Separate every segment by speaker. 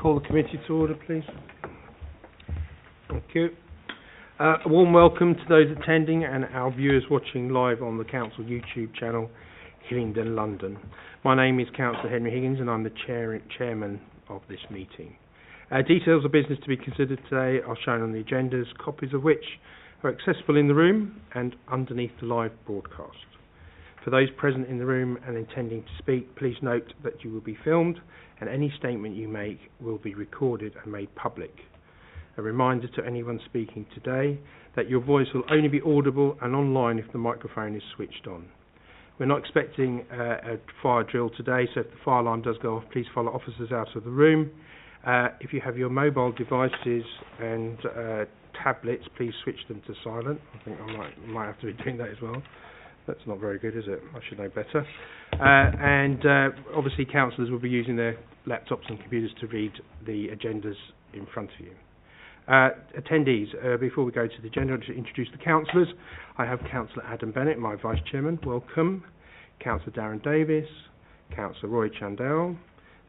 Speaker 1: call the committee to order, please. Thank you. A warm welcome to those attending and our viewers watching live on the Council YouTube channel, Hillingdon, London. My name is Councillor Henry Higgins and I'm the chairman of this meeting. Details of business to be considered today are shown on the agendas, copies of which are accessible in the room and underneath the live broadcast. For those present in the room and intending to speak, please note that you will be filmed and any statement you make will be recorded and made public. A reminder to anyone speaking today that your voice will only be audible and online if the microphone is switched on. We're not expecting a fire drill today, so if the fire alarm does go off, please follow officers out of the room. If you have your mobile devices and tablets, please switch them to silent. I think I might have to be doing that as well. That's not very good, is it? I should know better. Obviously, councillors will be using their laptops and computers to read the agendas in front of you. Attendees, before we go to the agenda, to introduce the councillors. I have Councillor Adam Bennett, my Vice Chairman. Welcome. Councillor Darren Davis, Councillor Roy Chandel,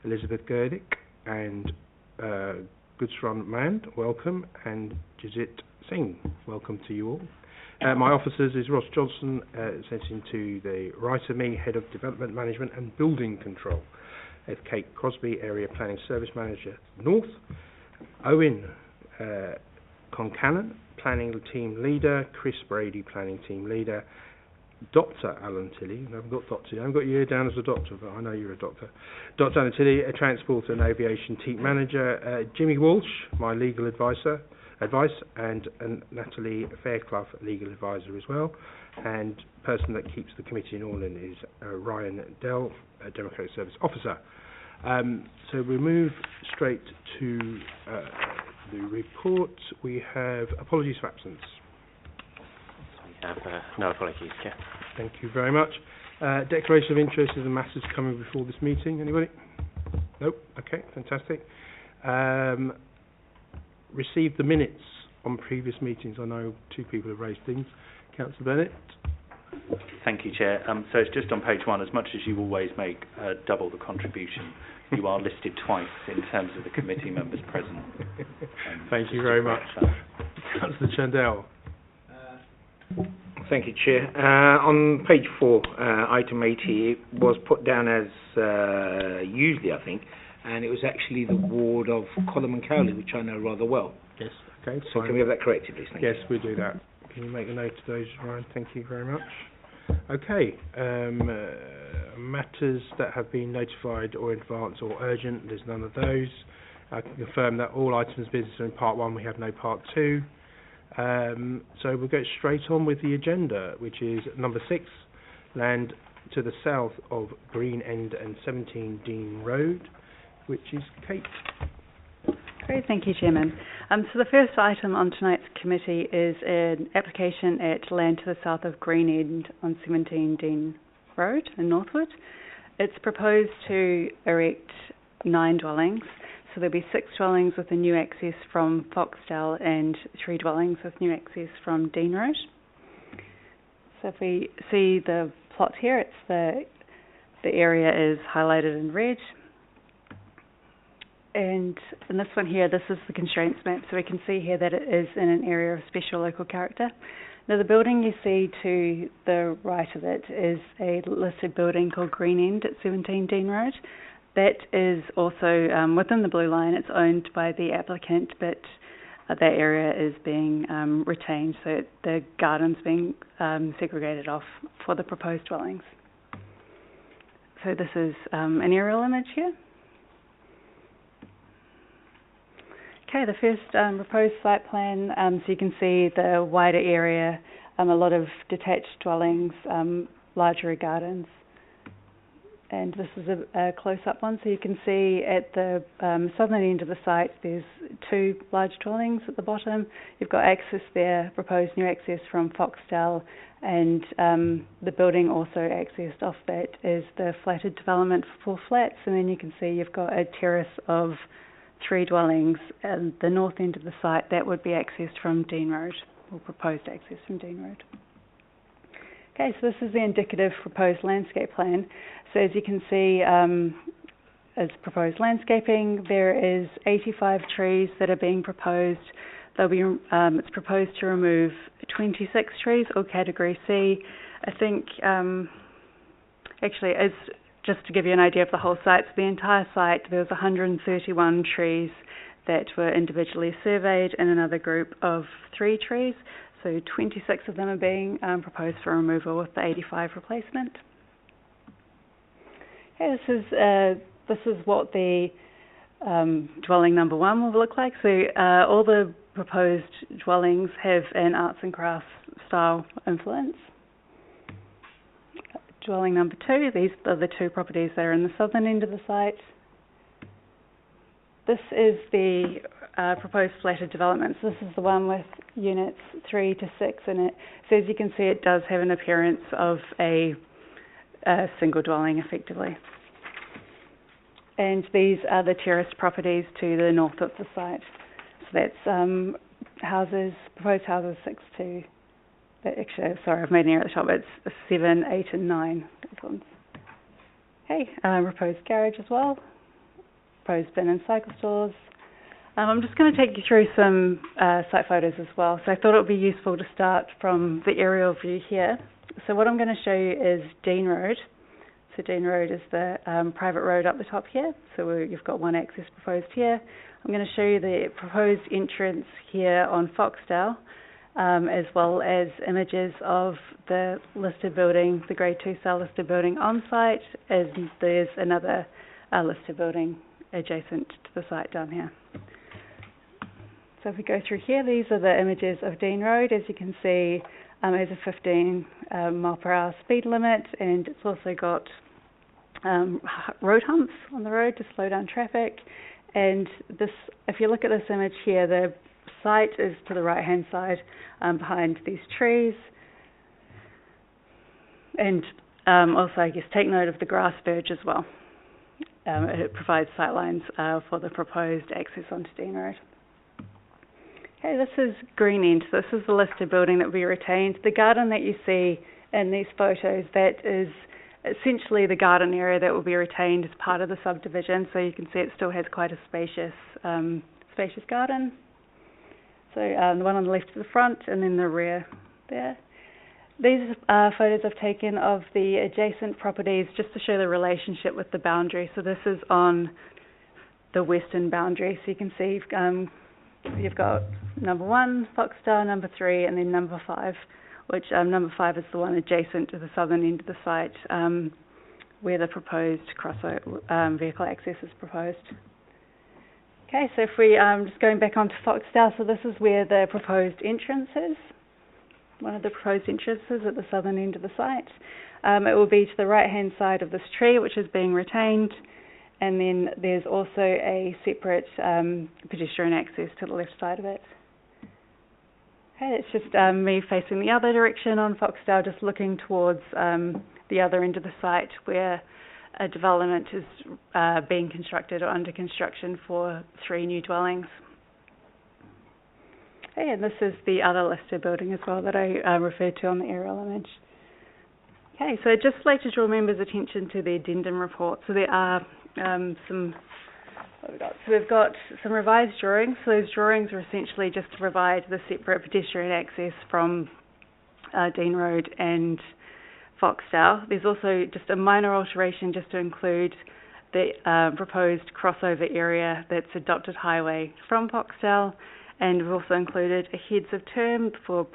Speaker 1: Elizabeth Gerdick, and Gudsran Mand. Welcome. And Jazit Singh. Welcome to you all. My officers is Ross Johnson, sitting to the right of me, Head of Development Management and Building Control. Kate Crosby, Area Planning Service Manager North. Owen Concannon, Planning Team Leader. Chris Brady, Planning Team Leader. Dr. Alan Tilley, I haven't got Dr. I haven't got you down as a doctor, but I know you're a doctor. Dr. Alan Tilley, a Transport and Aviation Team Manager. Jimmy Walsh, my Legal Advice, and Natalie Fairclough, Legal Advisor as well. And person that keeps the committee in order is Ryan Dell, a Democratic Service Officer. So we move straight to the report. We have apologies for absence.
Speaker 2: We have no apologies, Chair.
Speaker 1: Thank you very much. Declaration of interest in the matters coming before this meeting. Anybody? Nope. Okay, fantastic. Received the minutes on previous meetings. I know two people have raised things. Councillor Bennett.
Speaker 2: Thank you, Chair. So it's just on page one. As much as you always make double the contribution, you are listed twice in terms of the committee members present.
Speaker 1: Thank you very much. Councillor Chandel.
Speaker 3: Thank you, Chair. On page 4, item 80, it was put down as usually, I think, and it was actually the ward of Colum and Cowley, which I know rather well.
Speaker 1: Yes, okay.
Speaker 3: So can we have that corrected, please? Thank
Speaker 1: yes,
Speaker 3: you.
Speaker 1: we do that. Can you make a note of those, Ryan? Thank you very much. Okay. Matters that have been notified or advanced or urgent, there's none of those. I can confirm that all items of business are in part 1, we have no part 2. So we'll go straight on with the agenda, which is number 6, land to the south of Green End and 17 Dean Road, which is Kate.
Speaker 4: Great, thank you, Chairman. So the first item on tonight's committee is an application at land to the south of Green End on 17 Dean Road in Northwood. It's proposed to erect 9 dwellings. So there'll be 6 dwellings with a new access from Foxdale and 3 dwellings with new access from Dean Road. So if we see the plot here, it's the area is highlighted in red. And in this one here, this is the constraints map. So we can see here that it is in an area of special local character. Now the building you see to the right of it is a listed building called Green End at 17 Dean Road. That is also within the blue line. It's owned by the applicant, but that area is being retained, so the garden's being segregated off for the proposed dwellings. So this is an aerial image here. Okay, the first proposed site plan, so you can see the wider area, a lot of detached dwellings, larger gardens. And this is a close-up one, so you can see at the southern end of the site there's 2 large dwellings at the bottom. You've got access there, proposed new access from Foxdale, and the building also accessed off that is the flatted development for 4 flats, and then you can see you've got a terrace of 3 dwellings at the north end of the site that would be accessed from Dean Road, or proposed access from Dean Road. Okay, so this is the indicative proposed landscape plan. So as you can see, as proposed landscaping. There is 85 trees that are being proposed. They'll be, it's proposed to remove 26 trees, or category C. I think, actually, as just to give you an idea of the whole site, so the entire site, there was 131 trees that were individually surveyed in another group of 3 trees. So 26 of them are being proposed for removal with the 85 replacement. Okay, this is what the dwelling number 1 will look like. So all the proposed dwellings have an arts and crafts style influence. Dwelling number 2, these are the 2 properties that are in the southern end of the site. This is the proposed flatted development. So this is the one with units 3 to 6 in it. So as you can see, it does have an appearance of a single dwelling, effectively. And these are the terraced properties to the north of the site. So that's houses, proposed houses 6 to, actually, sorry, I've made an error at the top. It's 7, 8 and 9. Okay, proposed garage as well. Proposed bin and cycle stores. I'm just going to take you through some site photos as well. So I thought it would be useful to start from the aerial view here. So what I'm going to show you is Dean Road. So Dean Road is the private road up the top here. So you've got one access proposed here. I'm going to show you the proposed entrance here on Foxdale, as well as images of the listed building, the Grade 2 style listed building on site, as there's another listed building adjacent to the site down here. So if we go through here, these are the images of Dean Road. As you can see, there's a 15 mile per hour speed limit, and it's also got road humps on the road to slow down traffic. And this, if you look at this image here, the site is to the right hand side behind these trees. And also, I guess, take note of the grass verge as well. It provides sightlines for the proposed access onto Dean Road. Okay, this is Green End. So this is the listed building that we retained. The garden that you see in these photos, that is essentially the garden area that will be retained as part of the subdivision. So you can see it still has quite a spacious garden. So the one on the left is the front, and then the rear there. These photos I've taken of the adjacent properties just to show the relationship with the boundary. So this is on the western boundary. So you can see you've got number 1, Foxdale, number 3, and then number 5, which number 5 is the one adjacent to the southern end of the site, where the proposed crossover vehicle access is proposed. Okay, so if we just going back onto Foxdale, so this is where the proposed entrance is. One of the proposed entrances at the southern end of the site. It will be to the right-hand side of this tree, which is being retained, and then there's also a separate pedestrian access to the left side of it. Okay, it's just me facing the other direction on Foxdale, just looking towards the other end of the site where a development is being constructed or under construction for 3 new dwellings. Okay, and this is the other listed building as well that I referred to on the aerial image. Okay, so I'd just like to draw members' attention to the addendum report. So there are we've got some revised drawings. So those drawings are essentially just to provide the separate pedestrian access from Dean Road and Foxdale. There's also just a minor alteration just to include the proposed crossover area that's adopted highway from Foxdale. And we've also included a heads of term for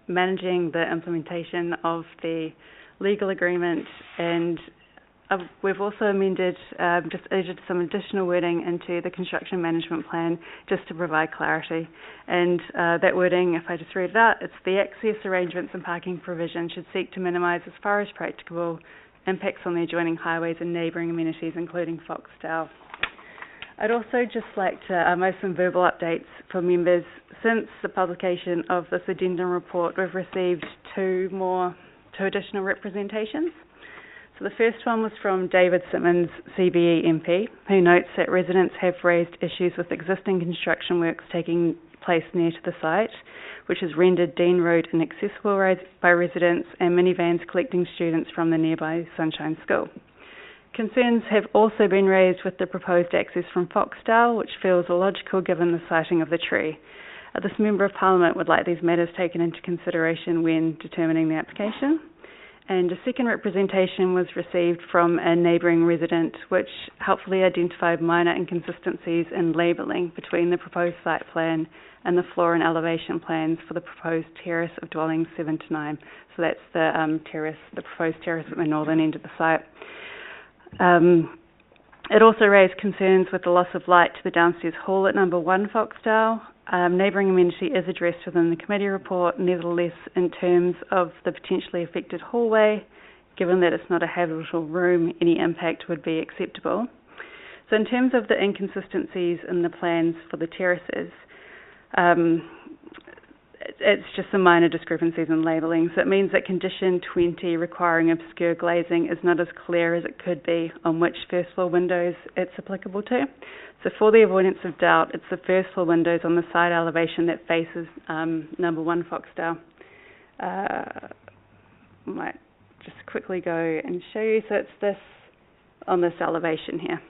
Speaker 4: managing the implementation of the legal agreement, and we've also amended, just added some additional wording into the construction management plan just to provide clarity. And that wording, if I just read it out, it's the access arrangements and parking provision should seek to minimise as far as practicable impacts on the adjoining highways and neighbouring amenities, including Foxdale. I'd also just like to make some verbal updates for members. Since the publication of this addendum report, we've received two additional representations. So the first one was from David Simmons, CBE MP, who notes that residents have raised issues with existing construction works taking place near to the site, which has rendered Dean Road inaccessible by residents and minivans collecting students from the nearby Sunshine School. Concerns have also been raised with the proposed access from Foxdale, which feels illogical given the siting of the tree. This Member of Parliament would like these matters taken into consideration when determining the application. And a second representation was received from a neighbouring resident, which helpfully identified minor inconsistencies in labelling between the proposed site plan and the floor and elevation plans for the proposed terrace of dwellings 7 to 9. So that's the proposed terrace at the northern end of the site. It also raised concerns with the loss of light to the downstairs hall at number 1 Foxdale. Neighbouring amenity is addressed within the committee report. Nevertheless, in terms of the potentially affected hallway, given that it's not a habitable room, any impact would be acceptable. So in terms of the inconsistencies in the plans for the terraces, it's just some minor discrepancies in labelling. So it means that condition 20 requiring obscure glazing is not as clear as it could be on which first floor windows it's applicable to. So for the avoidance of doubt, it's the first floor windows on the side elevation that faces number 1 Foxdale. Might just quickly go and show you. So it's this on this elevation here.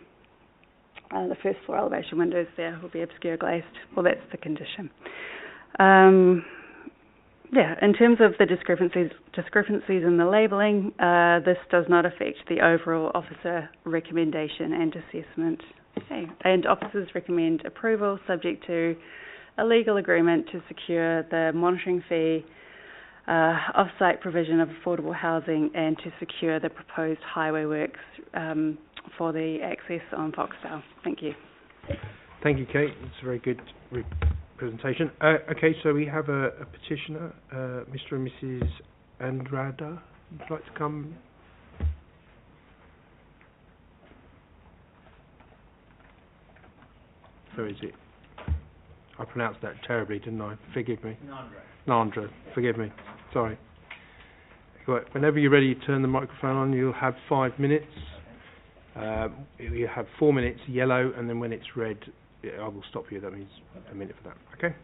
Speaker 4: The first floor elevation windows there will be obscure glazed. Well, that's the condition. In terms of the discrepancies in the labelling, this does not affect the overall officer recommendation and assessment. Okay. And officers recommend approval subject to a legal agreement to secure the monitoring fee, off-site provision of affordable housing, and to secure the proposed highway works for the access on Foxdale. Thank you.
Speaker 1: Thank you, Kate. It's a very good presentation. Okay, so we have a petitioner, Mr. and Mrs. Andrada. Would you like to come? Where is it? I pronounced that terribly, didn't I? Forgive me. Nandra. Forgive me. Sorry. Right, whenever you're ready, turn the microphone on. You'll have 5 minutes. You have 4 minutes yellow, and then when it's red, I will stop you. That means a minute for that. Okay?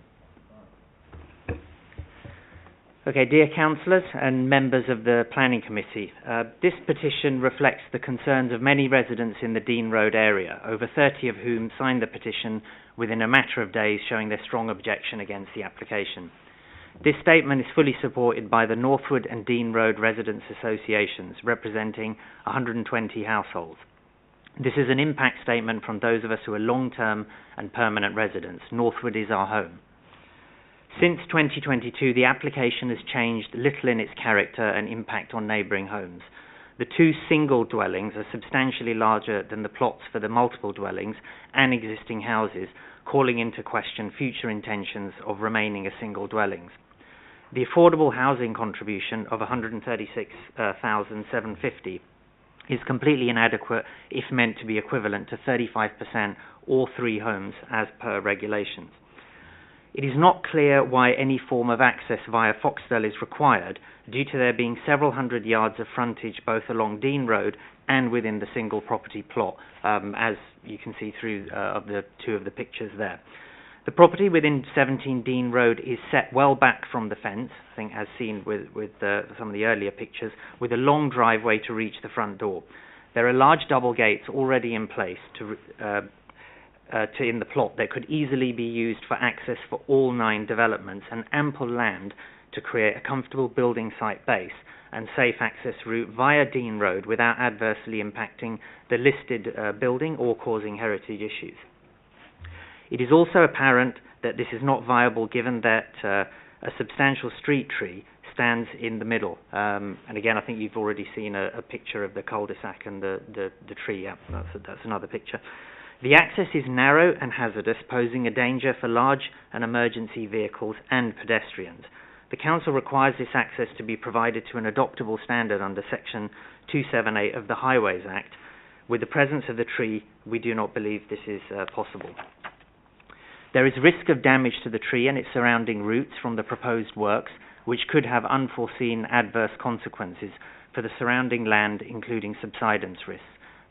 Speaker 5: Okay, dear councillors and members of the Planning Committee, this petition reflects the concerns of many residents in the Dean Road area, over 30 of whom signed the petition within a matter of days, showing their strong objection against the application. This statement is fully supported by the Northwood and Dean Road Residents Associations, representing 120 households. This is an impact statement from those of us who are long-term and permanent residents. Northwood is our home. Since 2022, the application has changed little in its character and impact on neighbouring homes. The 2 single dwellings are substantially larger than the plots for the multiple dwellings and existing houses, calling into question future intentions of remaining as single dwellings. The affordable housing contribution of $136,750 is completely inadequate if meant to be equivalent to 35% or 3 homes as per regulations. It is not clear why any form of access via Foxdale is required, due to there being several hundred yards of frontage both along Dean Road and within the single property plot, as you can see through of the 2 of the pictures there. The property within 17 Dean Road is set well back from the fence, I think as seen with some of the earlier pictures, with a long driveway to reach the front door. There are large double gates already in place in the plot that could easily be used for access for all 9 developments, and ample land to create a comfortable building site base and safe access route via Dean Road without adversely impacting the listed building or causing heritage issues. It is also apparent that this is not viable given that a substantial street tree stands in the middle. And again, I think you've already seen a picture of the cul-de-sac and the tree. Yeah, that's another picture. The access is narrow and hazardous, posing a danger for large and emergency vehicles and pedestrians. The Council requires this access to be provided to an adoptable standard under Section 278 of the Highways Act. With the presence of the tree, we do not believe this is possible. There is risk of damage to the tree and its surrounding roots from the proposed works, which could have unforeseen adverse consequences for the surrounding land, including subsidence risks.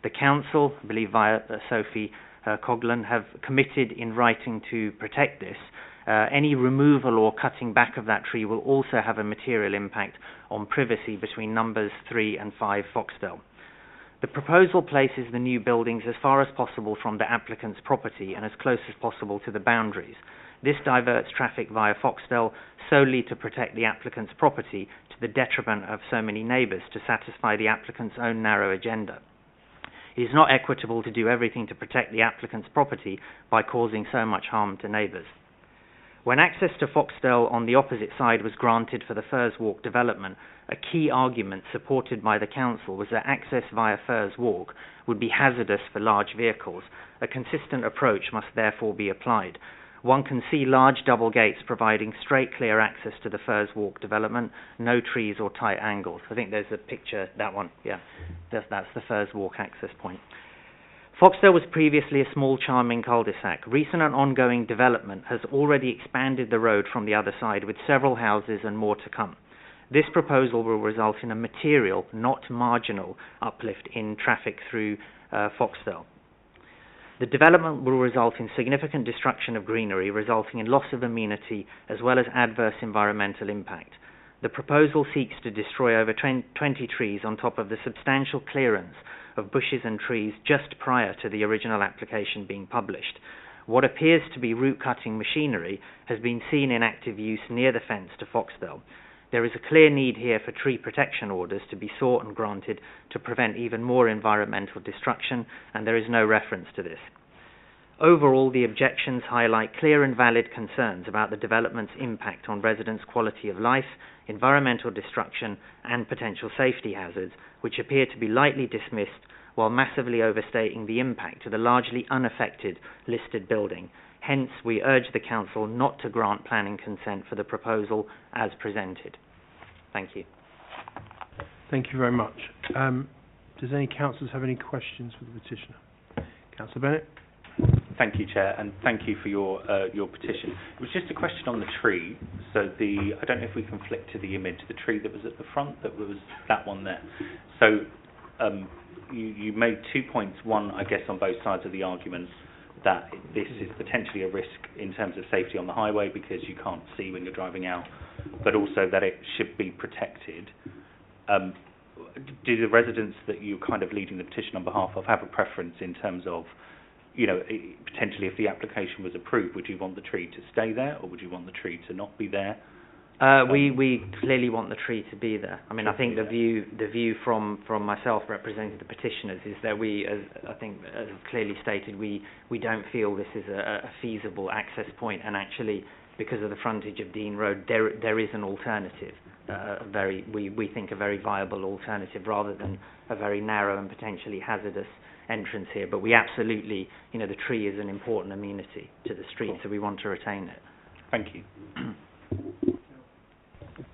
Speaker 5: The Council, I believe via Sophie Coghlan, have committed in writing to protect this. Any removal or cutting back of that tree will also have a material impact on privacy between numbers 3 and 5 Foxdale. The proposal places the new buildings as far as possible from the applicant's property and as close as possible to the boundaries. This diverts traffic via Foxtel solely to protect the applicant's property to the detriment of so many neighbours to satisfy the applicant's own narrow agenda. It is not equitable to do everything to protect the applicant's property by causing so much harm to neighbours. When access to Foxtel on the opposite side was granted for the Firs Walk development, a key argument supported by the council was that access via Firs Walk would be hazardous for large vehicles. A consistent approach must therefore be applied. One can see large double gates providing straight, clear access to the Firs Walk development, no trees or tight angles. I think there's a picture, that one, yeah, that's the Firs Walk access point. Foxtel was previously a small, charming cul-de-sac. Recent and ongoing development has already expanded the road from the other side with several houses and more to come. This proposal will result in a material, not marginal, uplift in traffic through Foxtel. The development will result in significant destruction of greenery, resulting in loss of amenity as well as adverse environmental impact. The proposal seeks to destroy over 20 trees on top of the substantial clearance of bushes and trees just prior to the original application being published. What appears to be root-cutting machinery has been seen in active use near the fence to Foxtel. There is a clear need here for tree protection orders to be sought and granted to prevent even more environmental destruction, and there is no reference to this. Overall, the objections highlight clear and valid concerns about the development's impact on residents' quality of life, environmental destruction, and potential safety hazards, which appear to be lightly dismissed while massively overstating the impact to the largely unaffected listed building. Hence, we urge the Council not to grant planning consent for the proposal as presented. Thank you.
Speaker 1: Thank you very much. Does any councillors have any questions for the petitioner? Councillor Bennett?
Speaker 2: Thank you, Chair, and thank you for your petition. It was just a question on the tree. So I don't know if we can flick to the image, the tree that was at the front, that was that one there. So you made 2 points. One, I guess, on both sides of the argument, that this is potentially a risk in terms of safety on the highway because you can't see when you're driving out, but also that it should be protected. Do the residents that you're kind of leading the petition on behalf of have a preference in terms of, you know, potentially if the application was approved, would you want the tree to stay there or would you want the tree to not be there?
Speaker 5: We clearly want the tree to be there. I mean, I think the view from myself representing the petitioners is that we, as I think as clearly stated, we don't feel this is a feasible access point, and actually, because of the frontage of Dean Road, there is an alternative, we think a very viable alternative rather than a very narrow and potentially hazardous entrance here. But we absolutely, you know, the tree is an important amenity to the street, so we want to retain it.
Speaker 2: Thank you.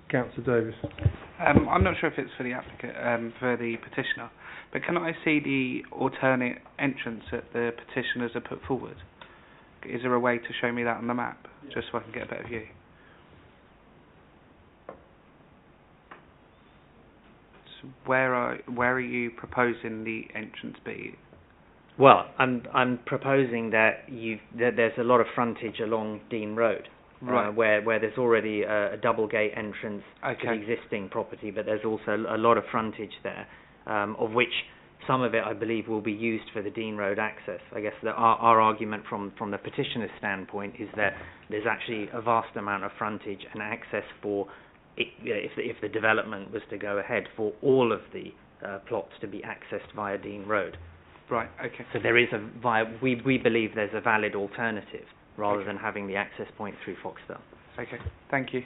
Speaker 1: Councillor Davis.
Speaker 6: I'm not sure if it's for the applicant, for the petitioner, but can I see the alternate entrance that the petitioners have put forward? Is there a way to show me that on the map, just so I can get a better view? So where are you proposing the entrance be?
Speaker 5: Well, I'm proposing that there's a lot of frontage along Dean Road.
Speaker 6: Right.
Speaker 5: Where there's already a double gate entrance to the
Speaker 6: Okay.
Speaker 5: existing property, but there's also a lot of frontage there, of which some of it, I believe, will be used for the Dean Road access. I guess that our argument from the petitioner's standpoint is that there's actually a vast amount of frontage and access for, if the development was to go ahead, for all of the plots to be accessed via Dean Road.
Speaker 6: Right, okay.
Speaker 5: So there is we believe there's a valid alternative, rather than having the access point through Foxtel.
Speaker 6: Okay, thank you.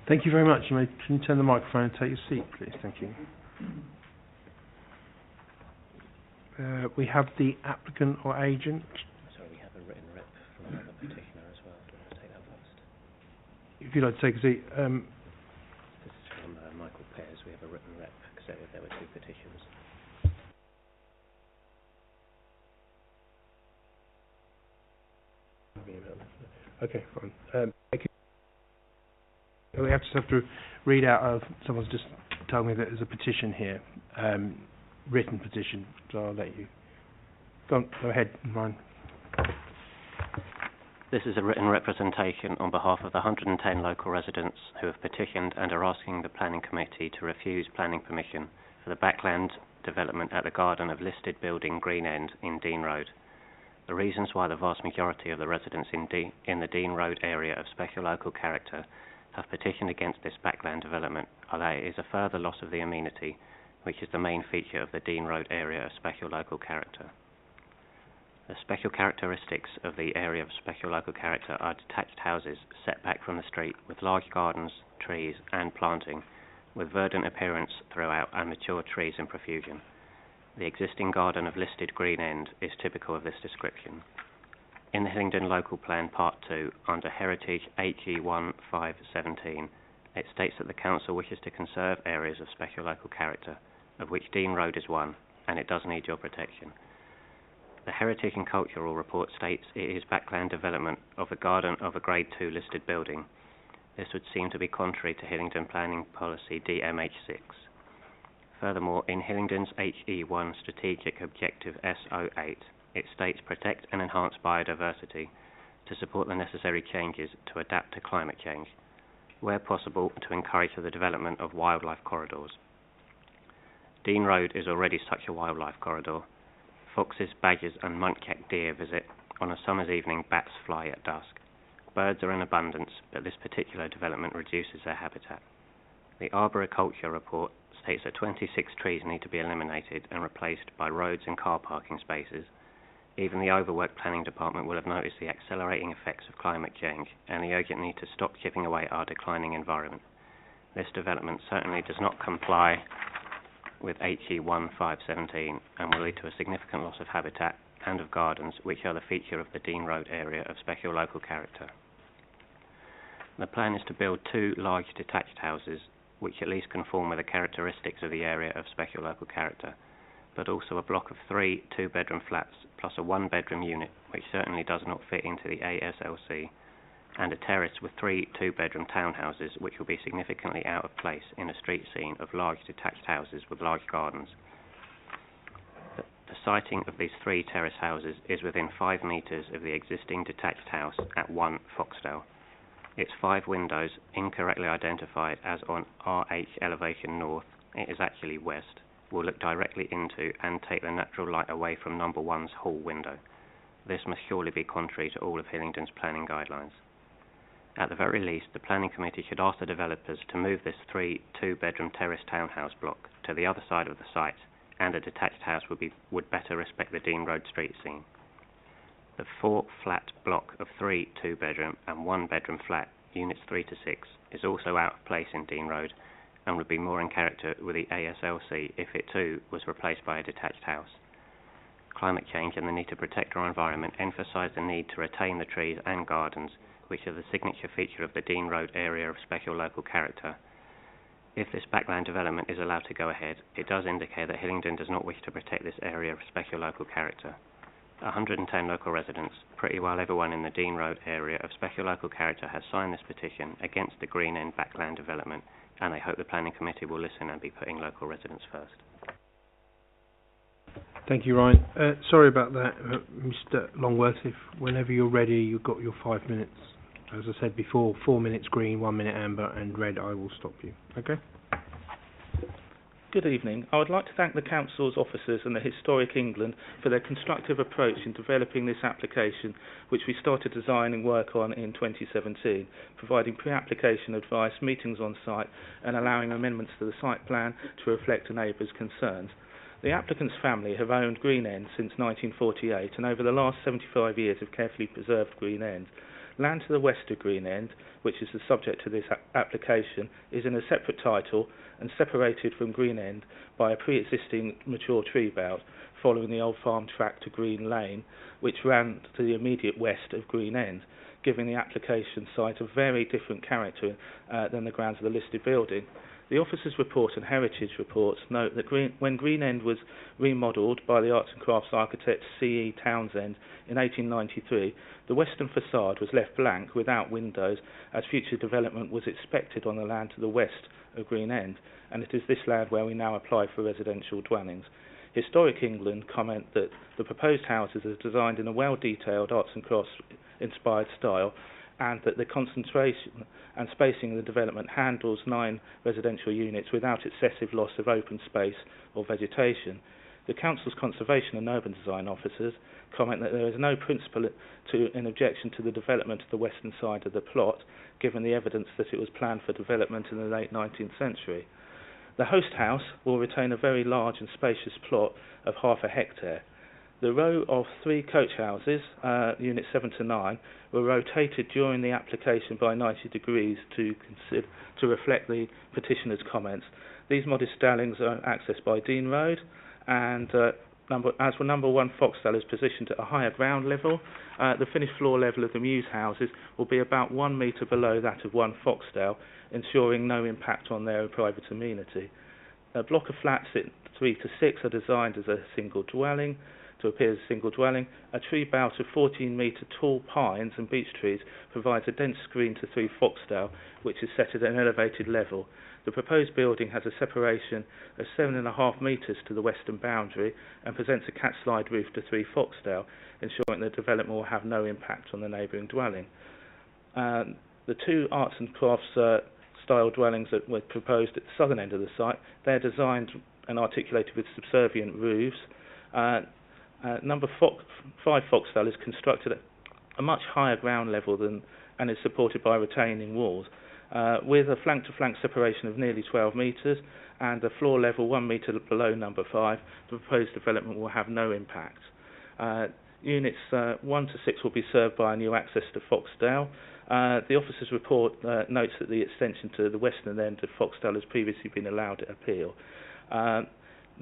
Speaker 1: Thank you very much. Can you turn the microphone and take your seat, please? Thank you. We have the applicant or agent.
Speaker 7: Sorry, we have a written rep from another petitioner as well. Do you want to take that first?
Speaker 1: If you'd like to take a seat.
Speaker 7: This is from Michael Pears. We have a written rep because there were two petitions.
Speaker 1: Okay, fine. We have to read out someone's just told me that there's a petition here, written petition, so I'll let you. Go ahead, Ryan.
Speaker 7: This is a written representation on behalf of the 110 local residents who have petitioned and are asking the planning committee to refuse planning permission for the backland development at the garden of listed building Green End in Dean Road. The reasons why the vast majority of the residents in the Dean Road area of special local character have petitioned against this backland development are that it is a further loss of the amenity, which is the main feature of the Dean Road area of special local character. The special characteristics of the area of special local character are detached houses set back from the street with large gardens, trees and planting, with verdant appearance throughout and mature trees in profusion. The existing garden of listed Green End is typical of this description. In the Hillingdon Local Plan Part 2, under Heritage HE1 517, it states that the Council wishes to conserve areas of special local character, of which Dean Road is one, and it does need your protection. The Heritage and Cultural Report states it is backland development of a garden of a Grade 2 listed building. This would seem to be contrary to Hillingdon Planning Policy DMH6. Furthermore, in Hillingdon's HE1 Strategic Objective S08, it states protect and enhance biodiversity to support the necessary changes to adapt to climate change, where possible to encourage the development of wildlife corridors. Dean Road is already such a wildlife corridor. Foxes, badgers and muntjac deer visit. On a summer's evening, bats fly at dusk. Birds are in abundance, but this particular development reduces their habitat. The Arboriculture Report states that 26 trees need to be eliminated and replaced by roads and car parking spaces. Even the overworked planning department will have noticed the accelerating effects of climate change and the urgent need to stop chipping away our declining environment. This development certainly does not comply with HE1 517 and will lead to a significant loss of habitat and of gardens, which are the feature of the Dean Road area of special local character. The plan is to build 2 large detached houses, which at least conform with the characteristics of the area of special local character, but also a block of 3 2-bedroom flats plus a 1-bedroom unit, which certainly does not fit into the ASLC, and a terrace with 3 2-bedroom townhouses, which will be significantly out of place in a street scene of large detached houses with large gardens. The siting of these 3 terrace houses is within 5 metres of the existing detached house at 1 Foxdale. Its 5 windows, incorrectly identified as on RH elevation north, it is actually west, will look directly into and take the natural light away from number 1's hall window. This must surely be contrary to all of Hillingdon's planning guidelines. At the very least, the Planning Committee should ask the developers to move this 3 2-bedroom terrace townhouse block to the other side of the site, and a detached house would better respect the Dean Road street scene. The 4-flat block of 3 2-bedroom and 1-bedroom flat, units 3 to 6, is also out of place in Dean Road and would be more in character with the ASLC if it too was replaced by a detached house. Climate change and the need to protect our environment emphasise the need to retain the trees and gardens, which are the signature feature of the Dean Road area of special local character. If this backland development is allowed to go ahead, it does indicate that Hillingdon does not wish to protect this area of special local character. 110 local residents, pretty well everyone in the Dean Road area of special local character, has signed this petition against the Green End backland development, and I hope the Planning Committee will listen and be putting local residents first.
Speaker 1: Thank you, Ryan. Sorry about that, Mr. Longworth. If whenever you're ready, you've got your 5 minutes. As I said before, 4 minutes green, 1 minute amber, and red, I will stop you. Okay?
Speaker 8: Good evening. I would like to thank the Council's officers and the Historic England for their constructive approach in developing this application, which we started designing work on in 2017, providing pre-application advice, meetings on site, and allowing amendments to the site plan to reflect a neighbour's concerns. The applicant's family have owned Green End since 1948, and over the last 75 years have carefully preserved Green End. Land to the west of Green End, which is the subject of this application, is in a separate title and separated from Green End by a pre-existing mature tree belt following the old farm track to Green Lane, which ran to the immediate west of Green End, giving the application site a very different character than the grounds of the listed building. The Officers' Report and Heritage Reports note that when Green End was remodelled by the arts and crafts architect C.E. Townsend in 1893, the western facade was left blank without windows, as future development was expected on the land to the west of Green End, and it is this land where we now apply for residential dwellings. Historic England comment that the proposed houses are designed in a well-detailed arts and crafts inspired style, and that the concentration and spacing of the development handles 9 residential units without excessive loss of open space or vegetation. The Council's Conservation and Urban Design officers comment that there is no principle in objection to the development of the western side of the plot, given the evidence that it was planned for development in the late 19th century. The host house will retain a very large and spacious plot of half a hectare. The row of 3 coach houses, units 7 to 9, were rotated during the application by 90 degrees to reflect the petitioner's comments. These modest dwellings are accessed by Dean Road, and as for number 1 Foxdale is positioned at a higher ground level, the finished floor level of the Mews houses will be about 1 metre below that of 1 Foxdale, ensuring no impact on their private amenity. A block of flats at 3 to 6 are designed as a single dwelling, to appear as a single dwelling. A tree belt of 14-metre tall pines and beech trees provides a dense screen to 3 Foxdale, which is set at an elevated level. The proposed building has a separation of 7.5 metres to the western boundary and presents a cat-slide roof to 3 Foxdale, ensuring the development will have no impact on the neighbouring dwelling. The 2 arts and crafts style dwellings that were proposed at the southern end of the site, they're designed and articulated with subservient roofs. Number 5 Foxdale is constructed at a much higher ground level and is supported by retaining walls. With a flank-to-flank separation of nearly 12 metres and a floor level 1 metre below number 5, the proposed development will have no impact. Units 1 to 6 will be served by a new access to Foxdale. The officer's report notes that the extension to the western end of Foxdale has previously been allowed at appeal.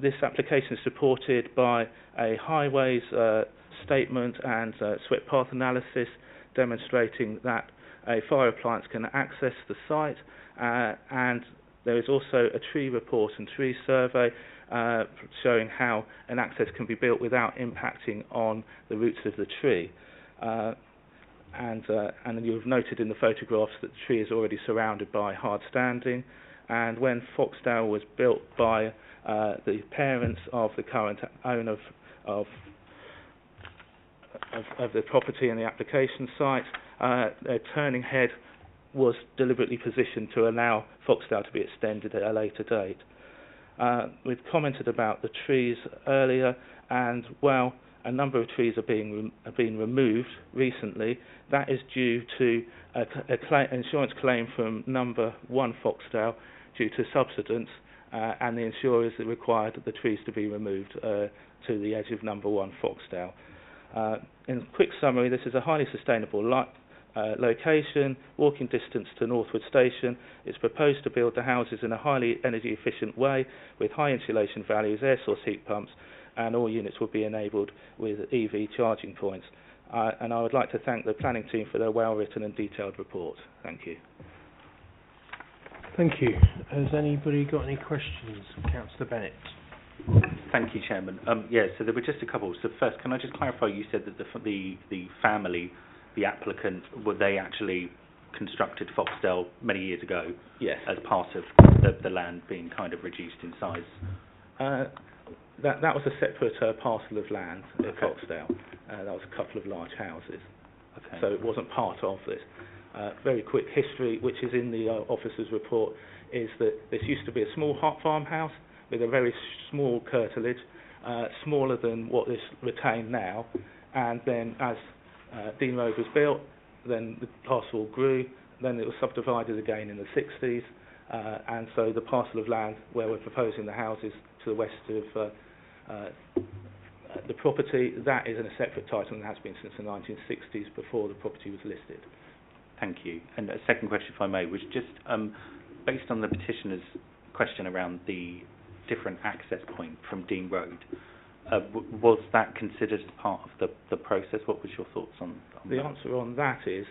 Speaker 8: This application is supported by a highways statement and swept path analysis demonstrating that a fire appliance can access the site, and there is also a tree report and tree survey showing how an access can be built without impacting on the roots of the tree. And you've noted in the photographs that the tree is already surrounded by hard standing, and when Foxdale was built by the parents of the current owner of the property and the application site, their turning head was deliberately positioned to allow Foxdale to be extended at a later date. We've commented about the trees earlier, and while a number of trees are being removed recently, that is due to an insurance claim from number 1 Foxdale due to subsidence, and the insurers that required the trees to be removed to the edge of number 1 Foxdale. In quick summary, this is a highly sustainable location, walking distance to Northwood Station. It's proposed to build the houses in a highly energy efficient way with high insulation values, air source heat pumps, and all units will be enabled with EV charging points. And I would like to thank the planning team for their well-written and detailed report. Thank you.
Speaker 1: Thank you. Has anybody got any questions? Councillor Bennett.
Speaker 2: Thank you, Chairman. Yeah, so there were just a couple. So first, can I just clarify, you said that the family, the applicant, were they actually constructed Foxdale many years ago?
Speaker 8: Yes.
Speaker 2: As part of the land being kind of reduced in size?
Speaker 8: That was a separate parcel of land at Foxdale. That was a couple of large houses.
Speaker 2: Okay.
Speaker 8: So it wasn't part of this. Very quick history, which is in the officer's report, is that this used to be a small farmhouse with a very small curtilage, smaller than what is retained now. And then as Dean Road was built, then the parcel grew, then it was subdivided again in the 60s, and so the parcel of land where we're proposing the houses to the west of the property, that is in a separate title and has been since the 1960s, before the property was listed.
Speaker 2: Thank you. And a second question, if I may, was just based on the petitioner's question around the different access point from Dean Road. Was that considered as part of the process? What was your thoughts on
Speaker 8: the
Speaker 2: that?
Speaker 8: answer on that is,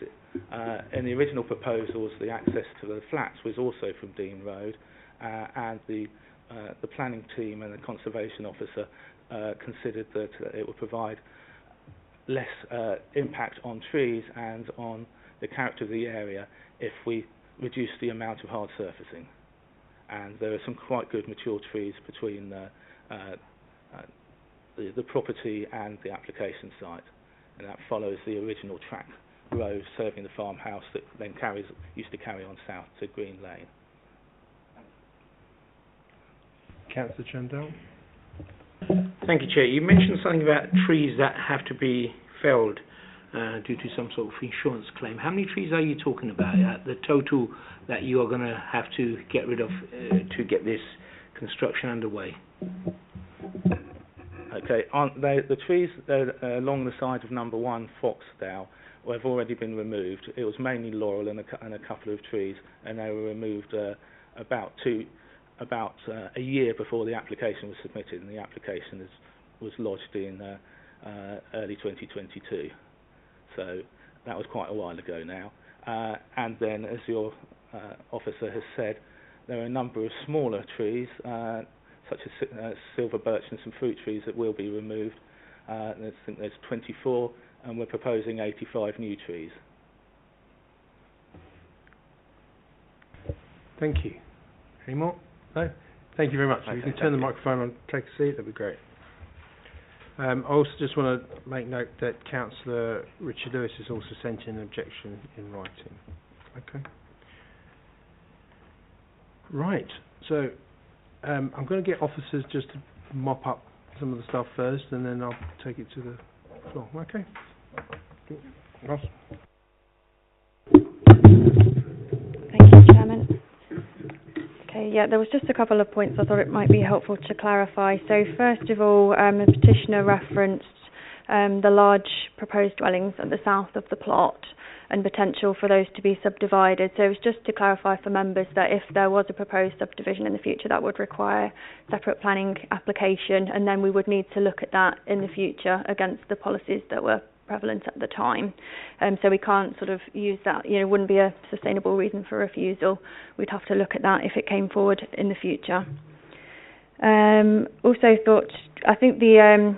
Speaker 8: in the original proposals, the access to the flats was also from Dean Road, and the planning team and the conservation officer considered that it would provide less impact on trees and on the character of the area if we reduce the amount of hard surfacing. And there are some quite good mature trees between the property and the application site, and that follows the original track road serving the farmhouse that then used to carry on south to Green Lane.
Speaker 1: Councillor Chandel.
Speaker 3: Thank you, Chair. You mentioned something about trees that have to be felled due to some sort of insurance claim. How many trees are you talking about? The total that you are going to have to get rid of to get this construction underway?
Speaker 8: Okay, the trees along the side of number 1 Foxdale have already been removed. It was mainly laurel and a couple of trees, and they were removed about a year before the application was submitted, and the application was lodged in early 2022. So that was quite a while ago now. And then, as your officer has said, there are a number of smaller trees, such as silver birch and some fruit trees that will be removed. I think there's 24, and we're proposing 85 new trees.
Speaker 1: Thank you. Any more? No? Thank you very much. If you can turn the microphone on, take a seat, that'd be great. I also just want to make note that Councillor Richard Lewis has also sent in an objection in writing. Okay. Right. So I'm going to get officers just to mop up some of the stuff first, and then I'll take it to the floor. Okay. Ross.
Speaker 9: Thank you, Chairman. Okay, yeah, there was just a couple of points I thought it might be helpful to clarify. So first of all, the petitioner referenced the large proposed dwellings at the south of the plot and potential for those to be subdivided. So it was just to clarify for members that if there was a proposed subdivision in the future, that would require separate planning application, and then we would need to look at that in the future against the policies that were prevalent at the time. So we can't sort of use that, you know, wouldn't be a sustainable reason for refusal. We'd have to look at that if it came forward in the future. Also thought, I think the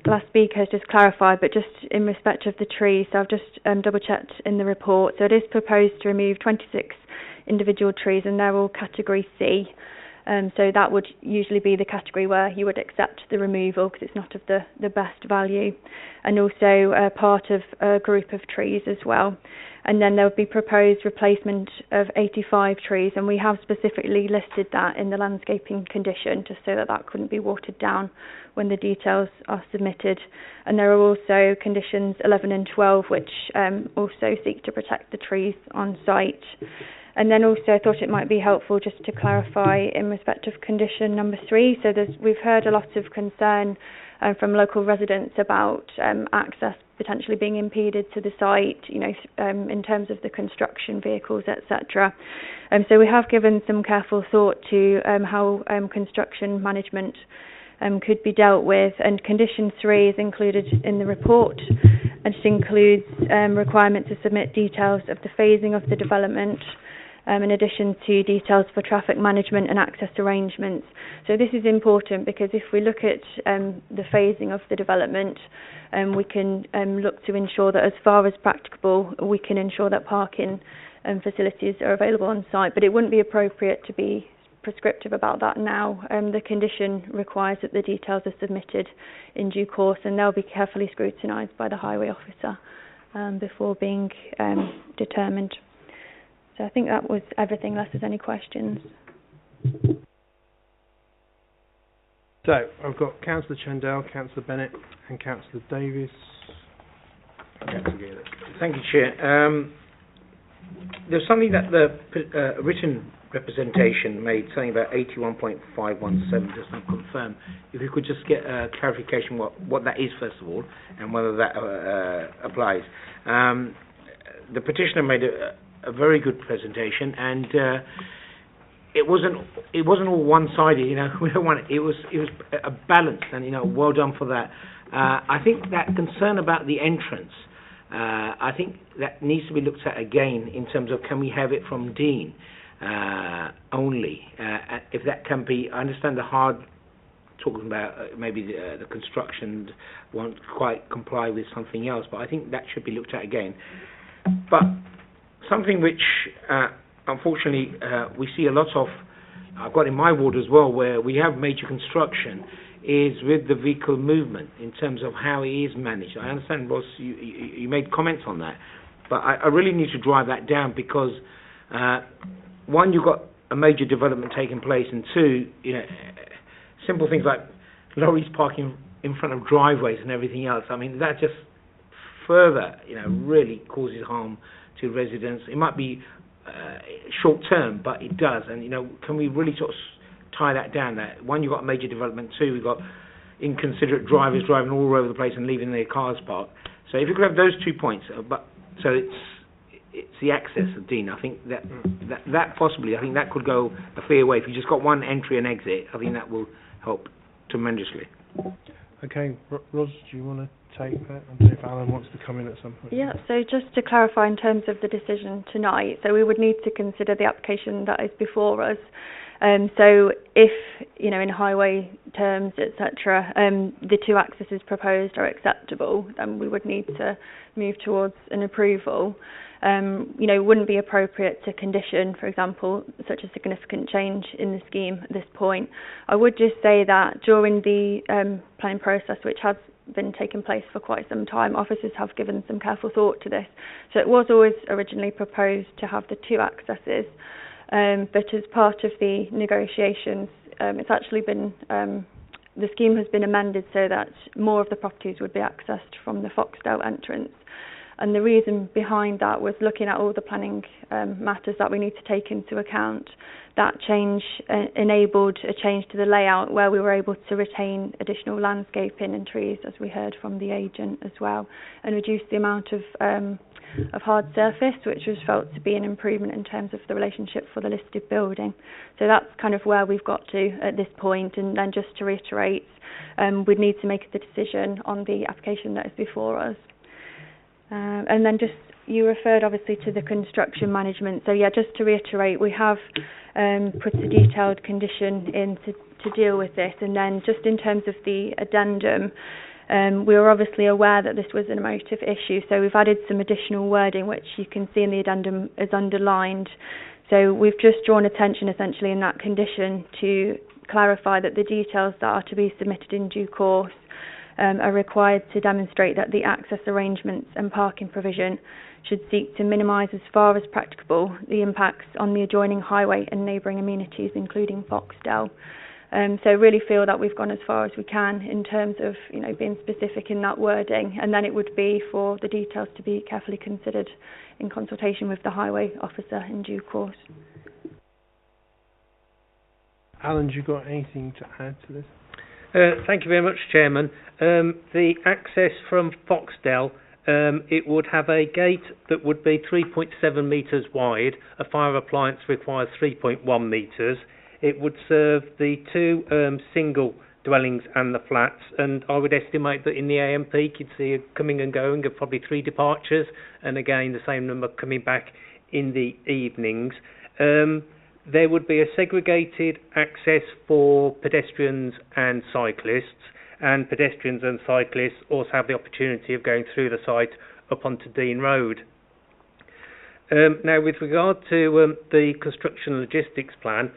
Speaker 9: last speaker has just clarified, but just in respect of the trees, so I've just double-checked in the report. So it is proposed to remove 26 individual trees, and they're all category C. So that would usually be the category where you would accept the removal because it's not of the best value, and also part of a group of trees as well. And then there would be proposed replacement of 85 trees, and we have specifically listed that in the landscaping condition just so that that couldn't be watered down when the details are submitted. And there are also conditions 11 and 12 which also seek to protect the trees on site. And then also I thought it might be helpful just to clarify in respect of condition number 3. So we've heard a lot of concern from local residents about access potentially being impeded to the site, you know, in terms of the construction vehicles, etc. So we have given some careful thought to how construction management could be dealt with, and condition 3 is included in the report, and it includes requirement to submit details of the phasing of the development, in addition to details for traffic management and access arrangements. So this is important because if we look at the phasing of the development, we can look to ensure that as far as practicable, we can ensure that parking facilities are available on site. But it wouldn't be appropriate to be prescriptive about that now. The condition requires that the details are submitted in due course, and they'll be carefully scrutinised by the highway officer before being determined. So I think that was everything, unless there's any questions.
Speaker 1: So I've got Councillor Chandel, Councillor Bennett and Councillor Davis.
Speaker 3: Thank you, Chair. There's something that the written representation made, something about 81.517, does not confirm. If you could just get clarification what that is, first of all, and whether that applies. The petitioner made a very good presentation, and it wasn't all one-sided. You know, we don't want it. It was a balance, and you know, well done for that. I think that concern about the entrance, I think that needs to be looked at again in terms of can we have it from Dean only? If that can be, I understand the hard talking about maybe the construction won't quite comply with something else, but I think that should be looked at again. But something which, unfortunately, we see a lot of, I've got in my ward as well, where we have major construction, is with the vehicle movement in terms of how it is managed. I understand, Ross, you made comments on that. But I really need to drive that down because, one, you've got a major development taking place, and two, simple things like lorries parking in front of driveways and everything else. I mean, that just further, really causes harm to residents. It might be short term, but it does. And, can we really sort of tie that down? That one, you've got a major development. Two, we've got inconsiderate drivers driving all over the place and leaving their cars parked. So if you could have those 2 points, so it's the access, Dean. I think that possibly, I think that could go a fair way. If you just got one entry and exit, I think that will help tremendously.
Speaker 1: Okay, Ros, do you want to take that? I don't know if Alan wants to come in at some point.
Speaker 9: Yeah, so just to clarify in terms of the decision tonight, so we would need to consider the application that is before us. So if, in highway terms, etc., the 2 accesses proposed are acceptable, then we would need to move towards an approval. It wouldn't be appropriate to condition, for example, such a significant change in the scheme at this point. I would just say that during the planning process, which has been taking place for quite some time, officers have given some careful thought to this. So it was always originally proposed to have the 2 accesses, but as part of the negotiations, it's actually been, the scheme has been amended so that more of the properties would be accessed from the Foxdale entrance. And the reason behind that was looking at all the planning matters that we need to take into account. That change enabled a change to the layout where we were able to retain additional landscaping and trees, as we heard from the agent as well, and reduce the amount of hard surface, which was felt to be an improvement in terms of the relationship for the listed building. So that's kind of where we've got to at this point. And then just to reiterate, we'd need to make a decision on the application that is before us. And then just, you referred obviously to the construction management. So yeah, just to reiterate, we have put a detailed condition in to deal with this. And then just in terms of the addendum, we were obviously aware that this was an emotive issue. So we've added some additional wording, which you can see in the addendum is underlined. So we've just drawn attention essentially in that condition to clarify that the details that are to be submitted in due course are required to demonstrate that the access arrangements and parking provision should seek to minimise as far as practicable the impacts on the adjoining highway and neighbouring amenities, including Foxdale. So really feel that we've gone as far as we can in terms of being specific in that wording, and then it would be for the details to be carefully considered in consultation with the highway officer in due course.
Speaker 1: Alan, do you got anything to add to this?
Speaker 10: Thank you very much, Chairman. The access from Foxdale, it would have a gate that would be 3.7 metres wide. A fire appliance requires 3.1 metres. It would serve the 2 single dwellings and the flats, and I would estimate that in the AM peak you'd see a coming and going of probably 3 departures, and again the same number coming back in the evenings. There would be a segregated access for pedestrians and cyclists, and pedestrians and cyclists also have the opportunity of going through the site up onto Dean Road. Now, with regard to the construction logistics plan,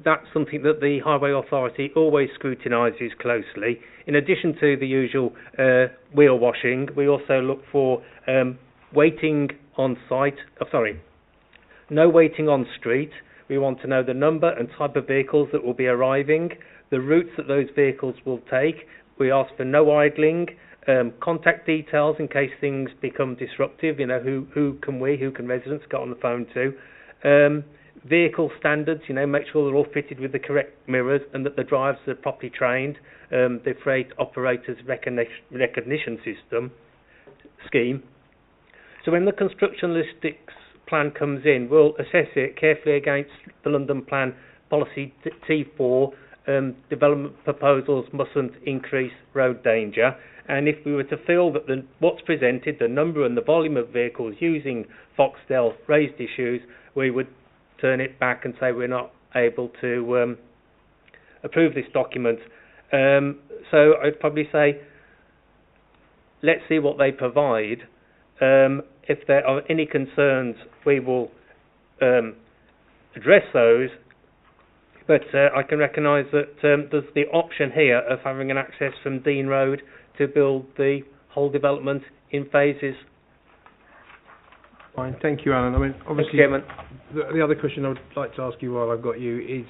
Speaker 10: that's something that the Highway Authority always scrutinises closely. In addition to the usual wheel washing, we also look for waiting on site. No waiting on street. We want to know the number and type of vehicles that will be arriving, the routes that those vehicles will take. We ask for no idling, contact details in case things become disruptive. Who can residents get on the phone to? Vehicle standards, make sure they're all fitted with the correct mirrors and that the drivers are properly trained. The Freight Operators Recognition Scheme. So when the construction logistics plan comes in, we'll assess it carefully against the London Plan Policy T4. Development proposals mustn't increase road danger, and if we were to feel that what's presented, the number and the volume of vehicles using Foxdale raised issues, we would turn it back and say we're not able to approve this document. So I'd probably say let's see what they provide. If there are any concerns, we will address those, but I can recognise that there's the option here of having an access from Dean Road to build the whole development in phases.
Speaker 1: Fine, thank you, Alan. I mean, obviously,
Speaker 3: Chairman.
Speaker 1: the other question I would like to ask you while I've got you is,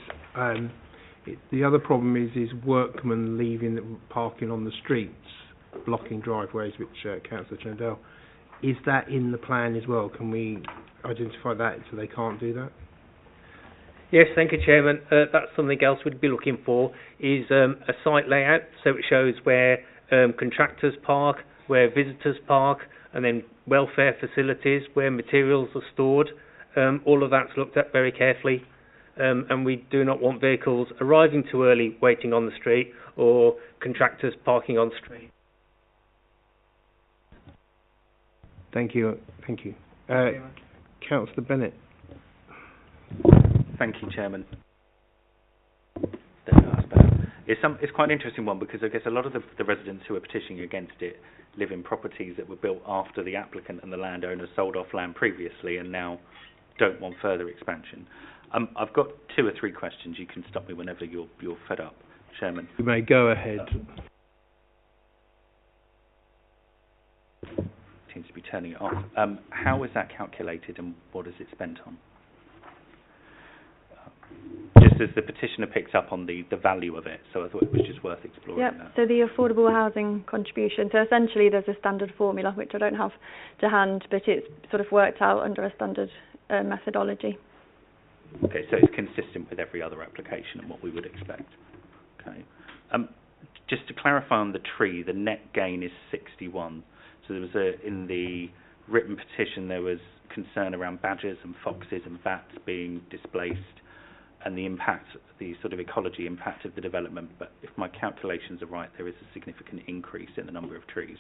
Speaker 1: the other problem is workmen leaving parking on the streets, blocking driveways, which Councillor Chandel, is that in the plan as well? Can we identify that so they can't do that?
Speaker 10: Yes, thank you, Chairman. That's something else we'd be looking for, is a site layout, so it shows where contractors park, where visitors park, and then welfare facilities, where materials are stored. All of that's looked at very carefully, and we do not want vehicles arriving too early waiting on the street, or contractors parking on the street.
Speaker 1: Thank you. Councillor Bennett.
Speaker 2: Thank you, Chairman. It's quite an interesting one, because I guess a lot of the residents who are petitioning against it live in properties that were built after the applicant and the landowner sold off land previously and now don't want further expansion. I've got 2 or 3 questions. You can stop me whenever you're fed up, Chairman.
Speaker 1: You may go ahead.
Speaker 2: Seems to be turning it off. How is that calculated and what is it spent on? Just as the petitioner picked up on the value of it, so I thought it was just worth exploring that.
Speaker 9: So the affordable housing contribution, so essentially there's a standard formula, which I don't have to hand, but it's sort of worked out under a standard methodology.
Speaker 2: Okay, so it's consistent with every other application and what we would expect. Okay. Just to clarify on the tree, the net gain is 61. So there was in the written petition there was concern around badgers and foxes and bats being displaced, and the impact, the sort of ecology impact of the development. But if my calculations are right, there is a significant increase in the number of trees.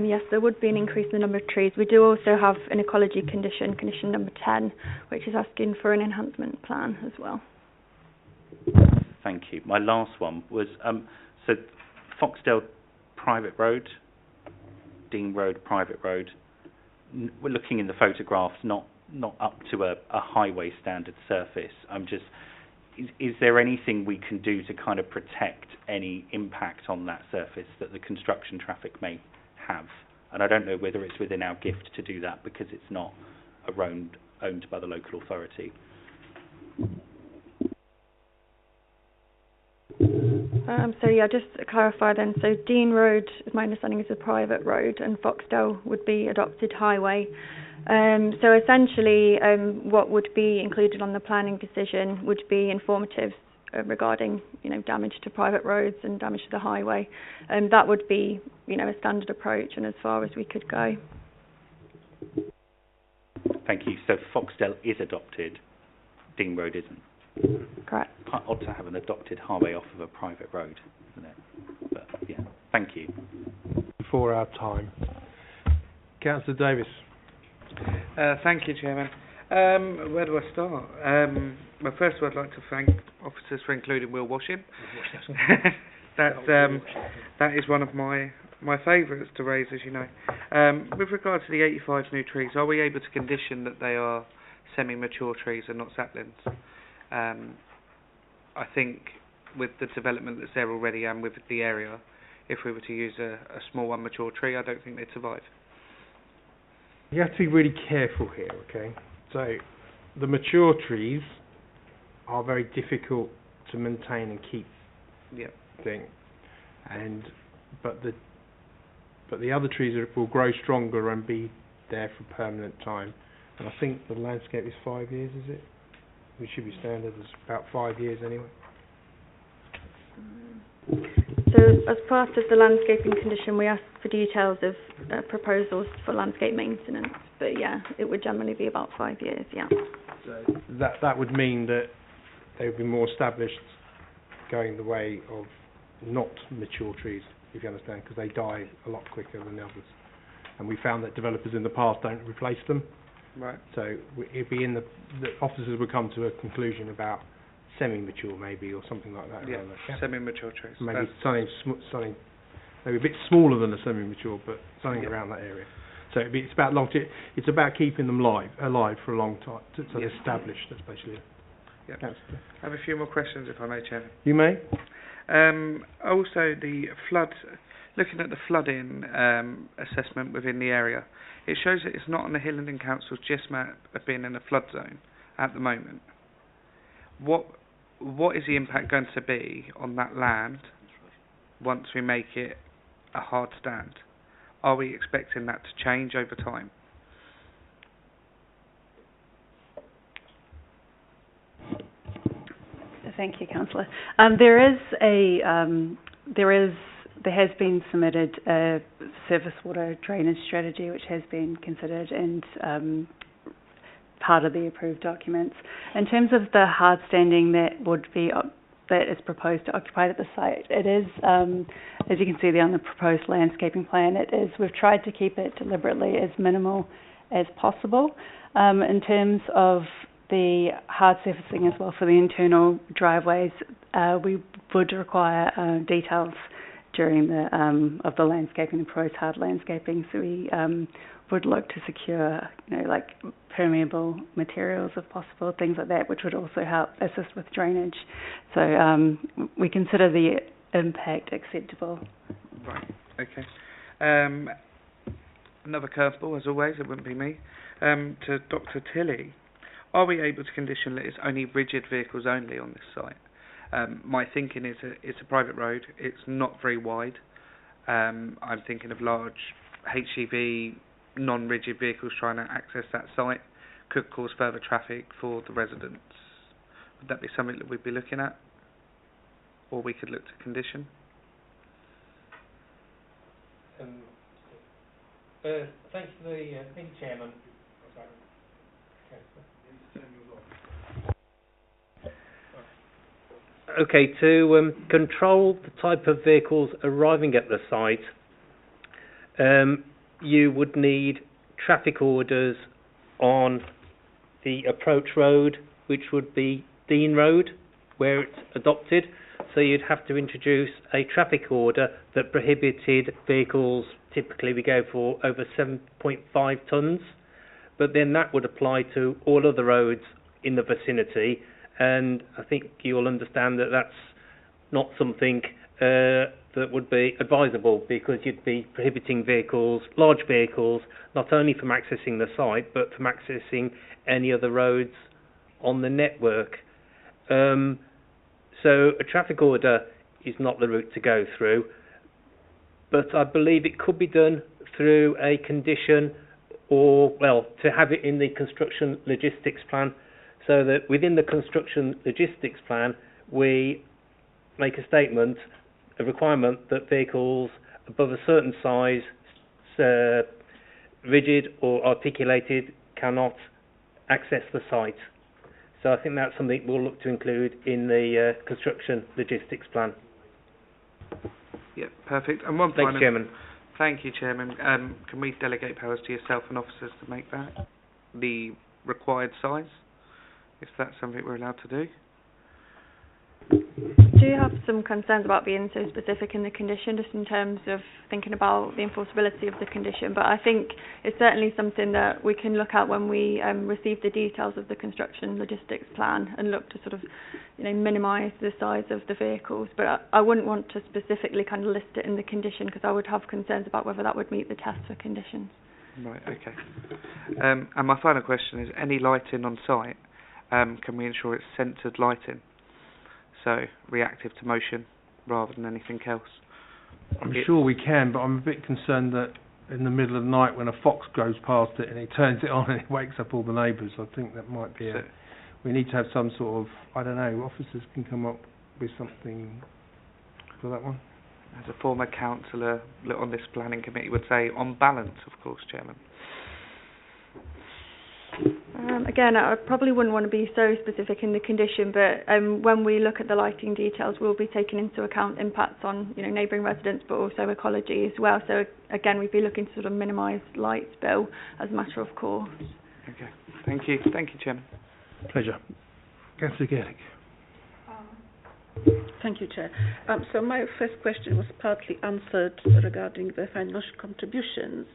Speaker 9: Yes, there would be an increase in the number of trees. We do also have an ecology condition, condition number 10, which is asking for an enhancement plan as well.
Speaker 2: Thank you. My last one was, so Foxdale private road, Dean Road private road, we're looking in the photographs, not up to a highway standard surface. Is there anything we can do to kind of protect any impact on that surface that the construction traffic may have? And I don't know whether it's within our gift to do that, because it's not a road owned by the local authority.
Speaker 9: Just to clarify then, so Dean Road, my understanding, is a private road, and Foxdale would be adopted highway. So essentially, what would be included on the planning decision would be informative regarding, damage to private roads and damage to the highway. That would be, a standard approach, and as far as we could go.
Speaker 2: Thank you. So Foxdale is adopted, Dean Road isn't?
Speaker 9: Correct.
Speaker 2: Quite odd to have an adopted highway off of a private road, isn't it? But yeah, thank you.
Speaker 1: Before our time. Councillor Davis.
Speaker 6: Thank you, Chairman. Where do I start? Well, first of all, I'd like to thank officers for including wheel washing. That is one of my favourites to raise, as you know. With regard to the 85 new trees, are we able to condition that they are semi-mature trees and not saplings? I think with the development that's there already and with the area, if we were to use a small unmature tree, I don't think they'd survive.
Speaker 1: You have to be really careful here, okay? So, the mature trees are very difficult to maintain and keep.
Speaker 6: Yep.
Speaker 1: But the other trees will grow stronger and be there for permanent time. And I think the landscape is 5 years, is it? It should be standard as about 5 years anyway.
Speaker 9: So as part of the landscaping condition, we asked for details of proposals for landscape maintenance. But yeah, it would generally be about 5 years, yeah.
Speaker 1: So that would mean that they would be more established going the way of not mature trees, if you understand, because they die a lot quicker than the others. And we found that developers in the past don't replace them.
Speaker 6: Right.
Speaker 1: So it'd be in the officers would come to a conclusion about semi-mature maybe, or something like that.
Speaker 6: Yeah, semi-mature trees.
Speaker 1: Maybe something maybe a bit smaller than a semi-mature, but something around that area. So it's about it's about keeping them alive for a long time, so they're established. That's basically it.
Speaker 6: Yeah. I have a few more questions, if I may, Chairman.
Speaker 1: You may.
Speaker 6: Also, the flood Looking at the flooding assessment within the area, it shows that it's not on the Hillingdon Council's GIS map of being in a flood zone at the moment. What is the impact going to be on that land once we make it a hard stand? Are we expecting that to change over time?
Speaker 4: Thank you, Councillor. There has been submitted a surface water drainage strategy which has been considered and part of the approved documents. In terms of the hard standing that is proposed to occupy at the site, it is, as you can see there on the proposed landscaping plan, we've tried to keep it deliberately as minimal as possible. In terms of the hard surfacing as well for the internal driveways, we would require details during the landscaping, the proposed hard landscaping. So we would look to secure, like permeable materials if possible, things like that, which would also help assist with drainage. So we consider the impact acceptable.
Speaker 6: Right. Okay. Another curveball, as always. It wouldn't be me. To Dr. Tilley. Are we able to condition that it's only rigid vehicles only on this site? My thinking is it's a private road. It's not very wide. I'm thinking of large HGV, non-rigid vehicles trying to access that site. Could cause further traffic for the residents. Would that be something that we'd be looking at? Or we could look to condition?
Speaker 10: Thank you, Chairman. Okay, to control the type of vehicles arriving at the site, you would need traffic orders on the approach road, which would be Dean Road, where it's adopted. So you'd have to introduce a traffic order that prohibited vehicles, typically we go for over 7.5 tonnes, but then that would apply to all other roads in the vicinity. And I think you'll understand that that's not something that would be advisable, because you'd be prohibiting vehicles, large vehicles, not only from accessing the site, but from accessing any other roads on the network. So a traffic order is not the route to go through, but I believe it could be done through a condition, or, well, to have it in the construction logistics plan, so that within the construction logistics plan we make a statement, a requirement that vehicles above a certain size, rigid or articulated, cannot access the site. So I think that's something we'll look to include in the construction logistics plan.
Speaker 6: Yeah, perfect. And one
Speaker 10: Thanks,
Speaker 6: final...
Speaker 10: Chairman.
Speaker 6: Thank you, Chairman. Can we delegate powers to yourself and officers to make that the required size, if that's something we're allowed to do?
Speaker 9: Do you have some concerns about being so specific in the condition, just in terms of thinking about the enforceability of the condition? But I think it's certainly something that we can look at when we receive the details of the construction logistics plan, and look to sort of, minimise the size of the vehicles. But I wouldn't want to specifically kind of list it in the condition, because I would have concerns about whether that would meet the test for conditions.
Speaker 6: Right, okay. And my final question is, any lighting on site, can we ensure it's centred lighting? So, reactive to motion rather than anything else?
Speaker 1: I'm sure we can, but I'm a bit concerned that in the middle of the night when a fox goes past it and it turns it on and it wakes up all the neighbours, I think that might be we need to have some sort of, I don't know, officers can come up with something for that one.
Speaker 6: As a former councillor on this planning committee would say, on balance, of course, Chairman.
Speaker 9: Again, I probably wouldn't want to be so specific in the condition, but when we look at the lighting details, we'll be taking into account impacts on neighbouring residents, but also ecology as well. So again, we'd be looking to sort of minimise light spill as a matter of course.
Speaker 6: Okay, thank you, Chairman.
Speaker 1: Pleasure. Councillor Gerlich.
Speaker 11: Thank you, Chair. So my first question was partly answered regarding the financial contributions,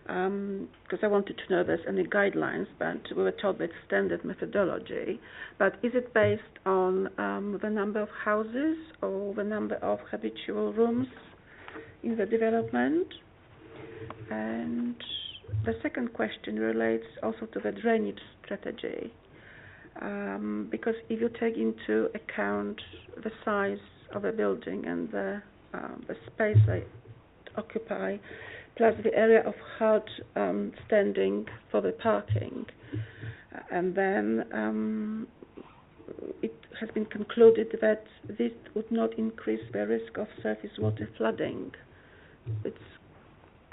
Speaker 11: because I wanted to know if there's any guidelines, but we were told it's standard methodology. But is it based on the number of houses or the number of habitual rooms in the development? And the second question relates also to the drainage strategy, because if you take into account the size of a building and the space they occupy, plus the area of hard standing for the parking, and then it has been concluded that this would not increase the risk of surface water flooding. It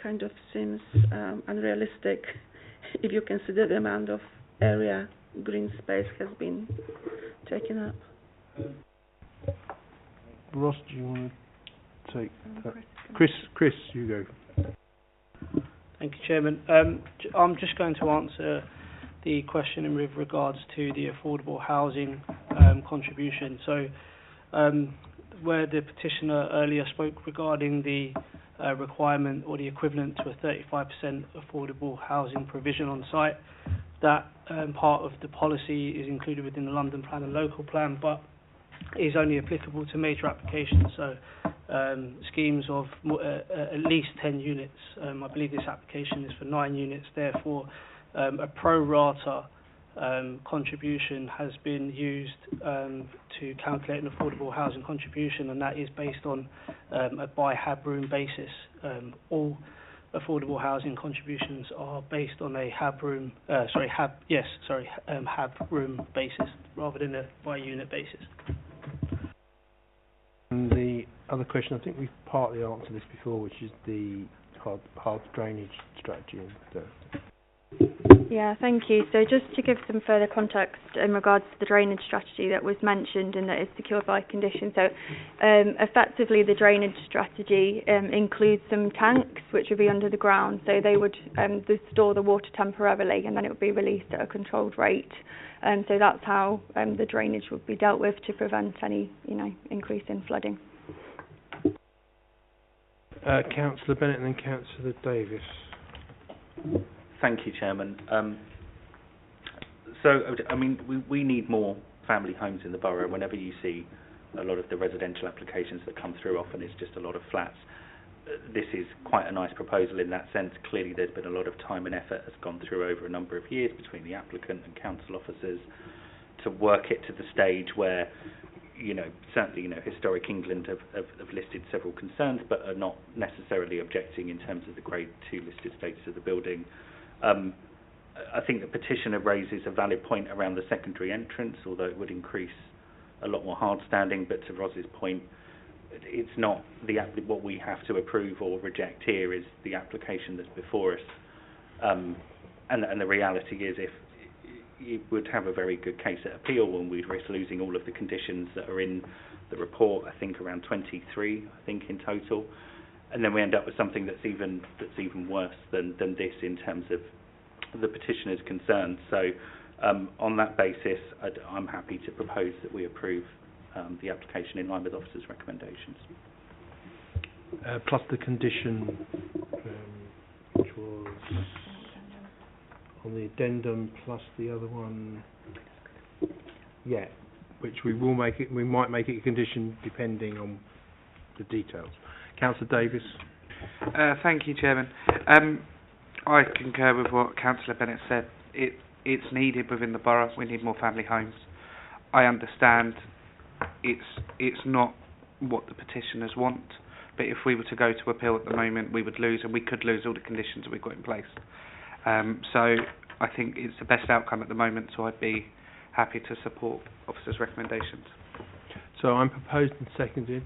Speaker 11: kind of seems unrealistic if you consider the amount of area green space has been taken up.
Speaker 1: Ross, do you want to take that? Chris, you go.
Speaker 12: Thank you, Chairman. I'm just going to answer the question in with regards to the affordable housing contribution. So, where the petitioner earlier spoke regarding the requirement or the equivalent to a 35% affordable housing provision on site, that part of the policy is included within the London Plan and Local Plan, but is only applicable to major applications. So, schemes of at least 10 units. I believe this application is for 9 units. Therefore, a pro rata contribution has been used to calculate an affordable housing contribution, and that is based on a by HAB room basis. All affordable housing contributions are based on a HAB room basis rather than a by unit basis.
Speaker 1: And the other question, I think we've partly answered this before, which is the hard drainage strategy.
Speaker 9: Yeah, thank you. So just to give some further context in regards to the drainage strategy that was mentioned and that is secured by condition. So effectively the drainage strategy includes some tanks which would be under the ground. So they would store the water temporarily and then it would be released at a controlled rate. So that's how the drainage would be dealt with to prevent any, increase in flooding.
Speaker 1: Councillor Bennett and then Councillor Davis.
Speaker 2: Thank you, Chairman. We need more family homes in the borough. Whenever you see a lot of the residential applications that come through, often it's just a lot of flats. This is quite a nice proposal in that sense. Clearly there's been a lot of time and effort has gone through over a number of years between the applicant and council officers to work it to the stage where, certainly, Historic England have listed several concerns but are not necessarily objecting in terms of the Grade 2 listed status of the building. I think the petitioner raises a valid point around the secondary entrance, although it would increase a lot more hard standing, but to Ros's point, it's not what we have to approve or reject here is the application that's before us. And the reality is if it would have a very good case at appeal and we'd risk losing all of the conditions that are in the report, I think around 23, in total. And then we end up with something that's even worse than this in terms of the petitioner's concerns. So on that basis, I'm happy to propose that we approve the application in line with officers' recommendations.
Speaker 1: Plus the condition which was on the addendum, plus the other one, which we might make it a condition depending on the details. Councillor Davis.
Speaker 6: Thank you, Chairman. I concur with what Councillor Bennett said. It's needed within the borough. We need more family homes. I understand it's not what the petitioners want, but if we were to go to appeal at the moment, we would lose, and we could lose all the conditions that we've got in place. So I think it's the best outcome at the moment, so I'd be happy to support officers' recommendations.
Speaker 1: So I'm proposed and seconded.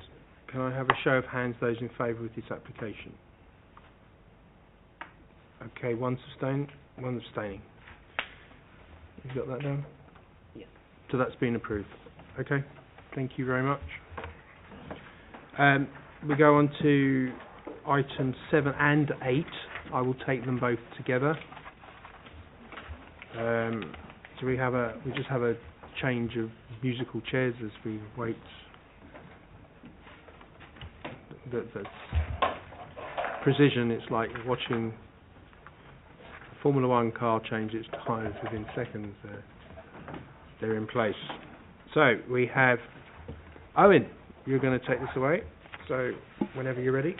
Speaker 1: Can I have a show of hands, those in favour of this application? Okay, one abstaining. You got that down?
Speaker 5: Yes.
Speaker 1: So that's been approved. Okay, thank you very much. We go on to items 7 and 8. I will take them both together. So we just have a change of musical chairs as we wait. That's precision. It's like watching a Formula 1 car change its tyres within seconds. They're in place. So we have Owen. You're going to take this away. So whenever you're ready.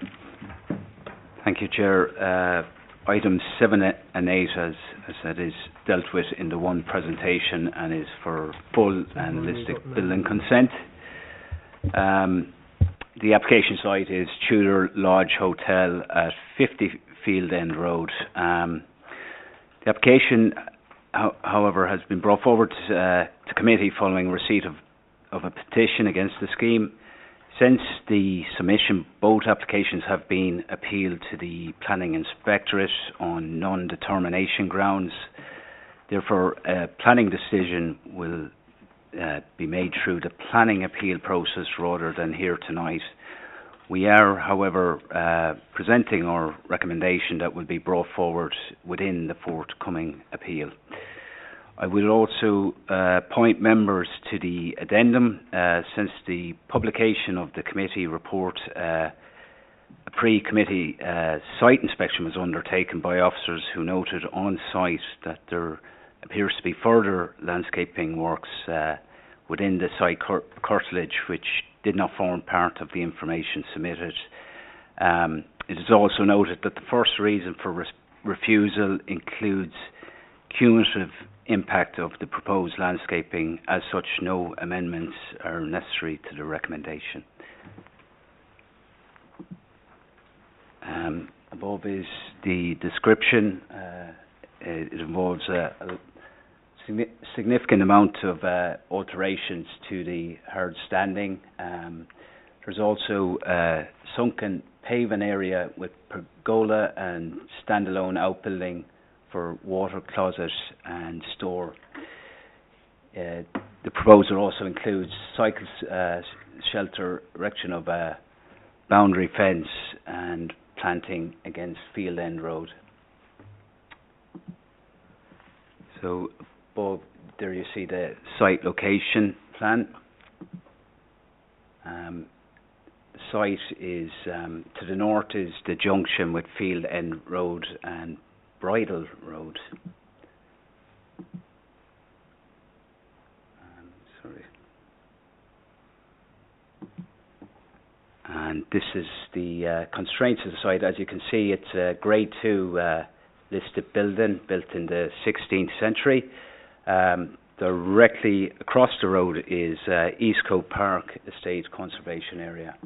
Speaker 13: Thank you, Chair. Items 7 and 8, as I said, is dealt with in the one presentation and is for full and listed building consent. The application site is Tudor Lodge Hotel at 50 Field End Road. The application, however, has been brought forward to committee following receipt of a petition against the scheme. Since the submission, both applications have been appealed to the Planning Inspectorate on non-determination grounds. Therefore, a planning decision will be made through the planning appeal process rather than here tonight. We are, however, presenting our recommendation that will be brought forward within the forthcoming appeal. I will also point members to the addendum. Since the publication of the committee report, a pre-committee site inspection was undertaken by officers who noted on site that there appears to be further landscaping works within the site curtilage which did not form part of the information submitted. It is also noted that the first reason for refusal includes cumulative impact of the proposed landscaping. As such, no amendments are necessary to the recommendation. Above is the description. It involves a significant amount of alterations to the hard standing. There's also a sunken paving area with pergola and standalone outbuilding for water closet and store. The proposal also includes cycle shelter, erection of a boundary fence and planting against Field End Road. So above there you see the site location plan. The site is to the north is the junction with Field End Road and Bridle Road. And this is the constraints of the site. As you can see, it's a Grade 2 listed building built in the 16th century. Directly across the road is Eastcote Park Estate Conservation Area.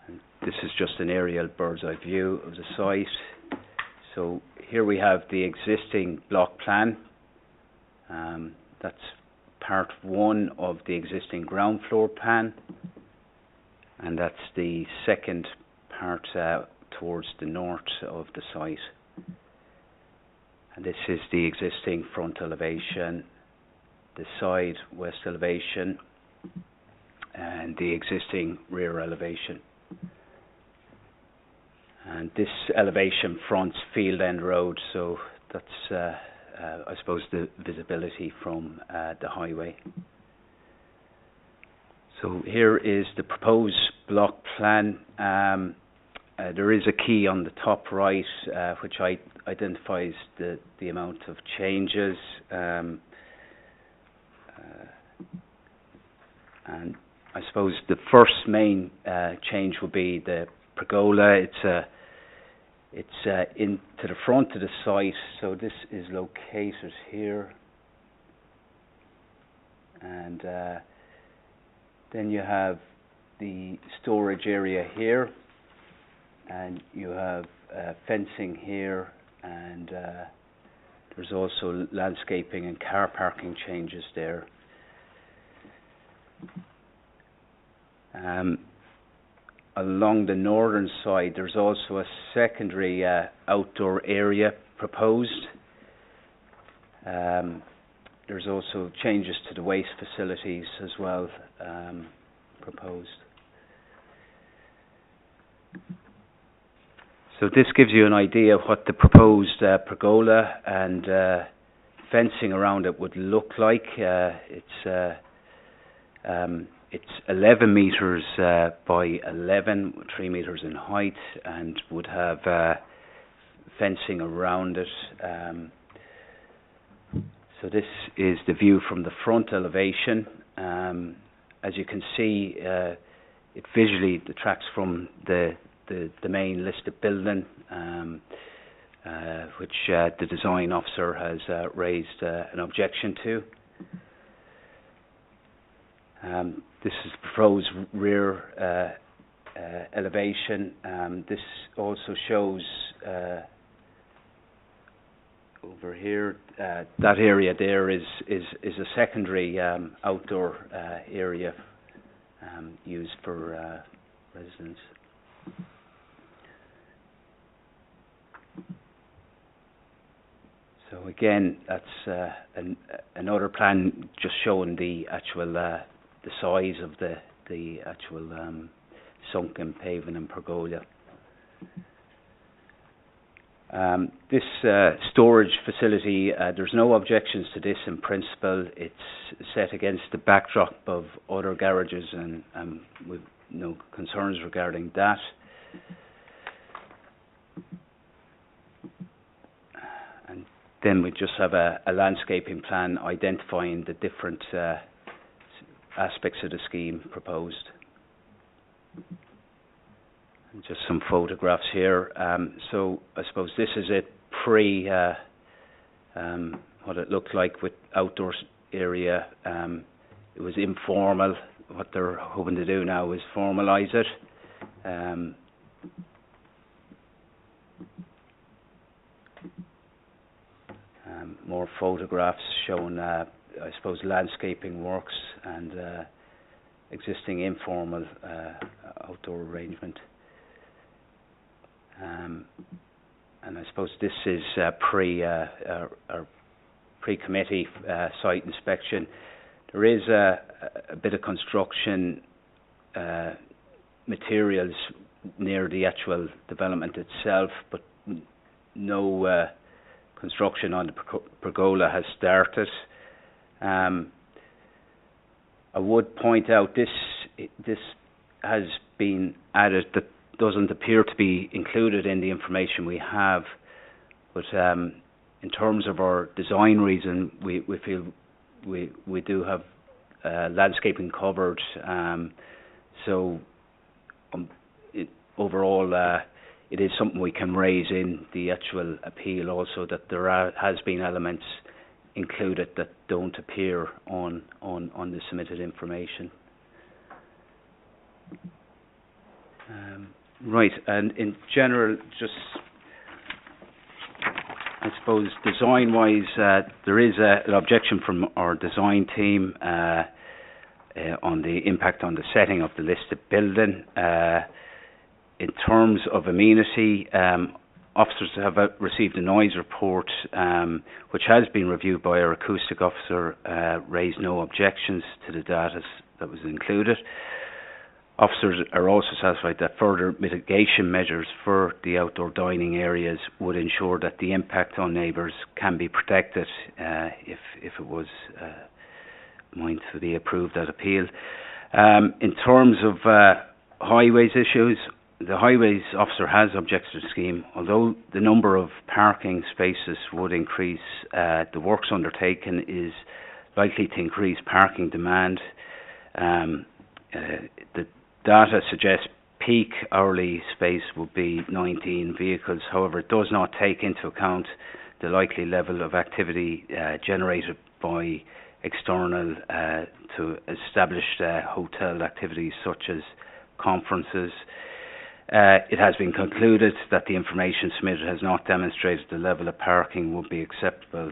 Speaker 13: And this is just an aerial bird's eye view of the site. So here we have the existing block plan. That's part 1 of the existing ground floor plan, and that's the second part towards the north of the site. And this is the existing front elevation, the side west elevation, and the existing rear elevation. And this elevation fronts Field End Road, so that's I suppose the visibility from the highway. So here is the proposed block plan. There is a key on the top right which identifies the amount of changes, and I suppose the first main change will be the pergola. It's into the front of the site, so this is located here, and then you have the storage area here, and you have fencing here, and there's also landscaping and car parking changes there. Along the northern side, there's also a secondary outdoor area proposed. There's also changes to the waste facilities as well proposed. So this gives you an idea of what the proposed pergola and fencing around it would look like. It's 11 metres by 11, 3 metres in height, and would have fencing around it. So this is the view from the front elevation, as you can see, it visually detracts from the main listed building, which the design officer has raised an objection to. This is the proposed rear elevation. This also shows over here, that area there is a secondary outdoor area used for residents. So again, that's another plan just showing the actual the size of the actual sunken paving and pergola. This storage facility, there's no objections to this in principle. It's set against the backdrop of other garages, and with no concerns regarding that. And then we just have a landscaping plan identifying the different aspects of the scheme proposed. And just some photographs here. So I suppose this is it pre what it looked like with outdoor area. It was informal. What they're hoping to do now is formalise it. More photographs showing, I suppose, landscaping works and existing informal outdoor arrangement. And I suppose this is pre-committee site inspection. There is a bit of construction materials near the actual development itself, but no construction on the pergola has started. I would point out this has been added that doesn't appear to be included in the information we have, but in terms of our design reason, we feel we do have landscaping covered. So overall, it is something we can raise in the actual appeal also, that there has been elements included that don't appear on the submitted information. Right, and in general, just I suppose design-wise, there is an objection from our design team on the impact on the setting of the listed building. In terms of amenity, officers have received a noise report which has been reviewed by our acoustic officer, raised no objections to the data that was included. Officers are also satisfied that further mitigation measures for the outdoor dining areas would ensure that the impact on neighbours can be protected if it was mind to be approved at appeal. In terms of highways issues, the highways officer has objected to the scheme. Although the number of parking spaces would increase, the works undertaken is likely to increase parking demand. The data suggests peak hourly space would be 19 vehicles. However, it does not take into account the likely level of activity generated by external to established hotel activities such as conferences. It has been concluded that the information submitted has not demonstrated the level of parking would be acceptable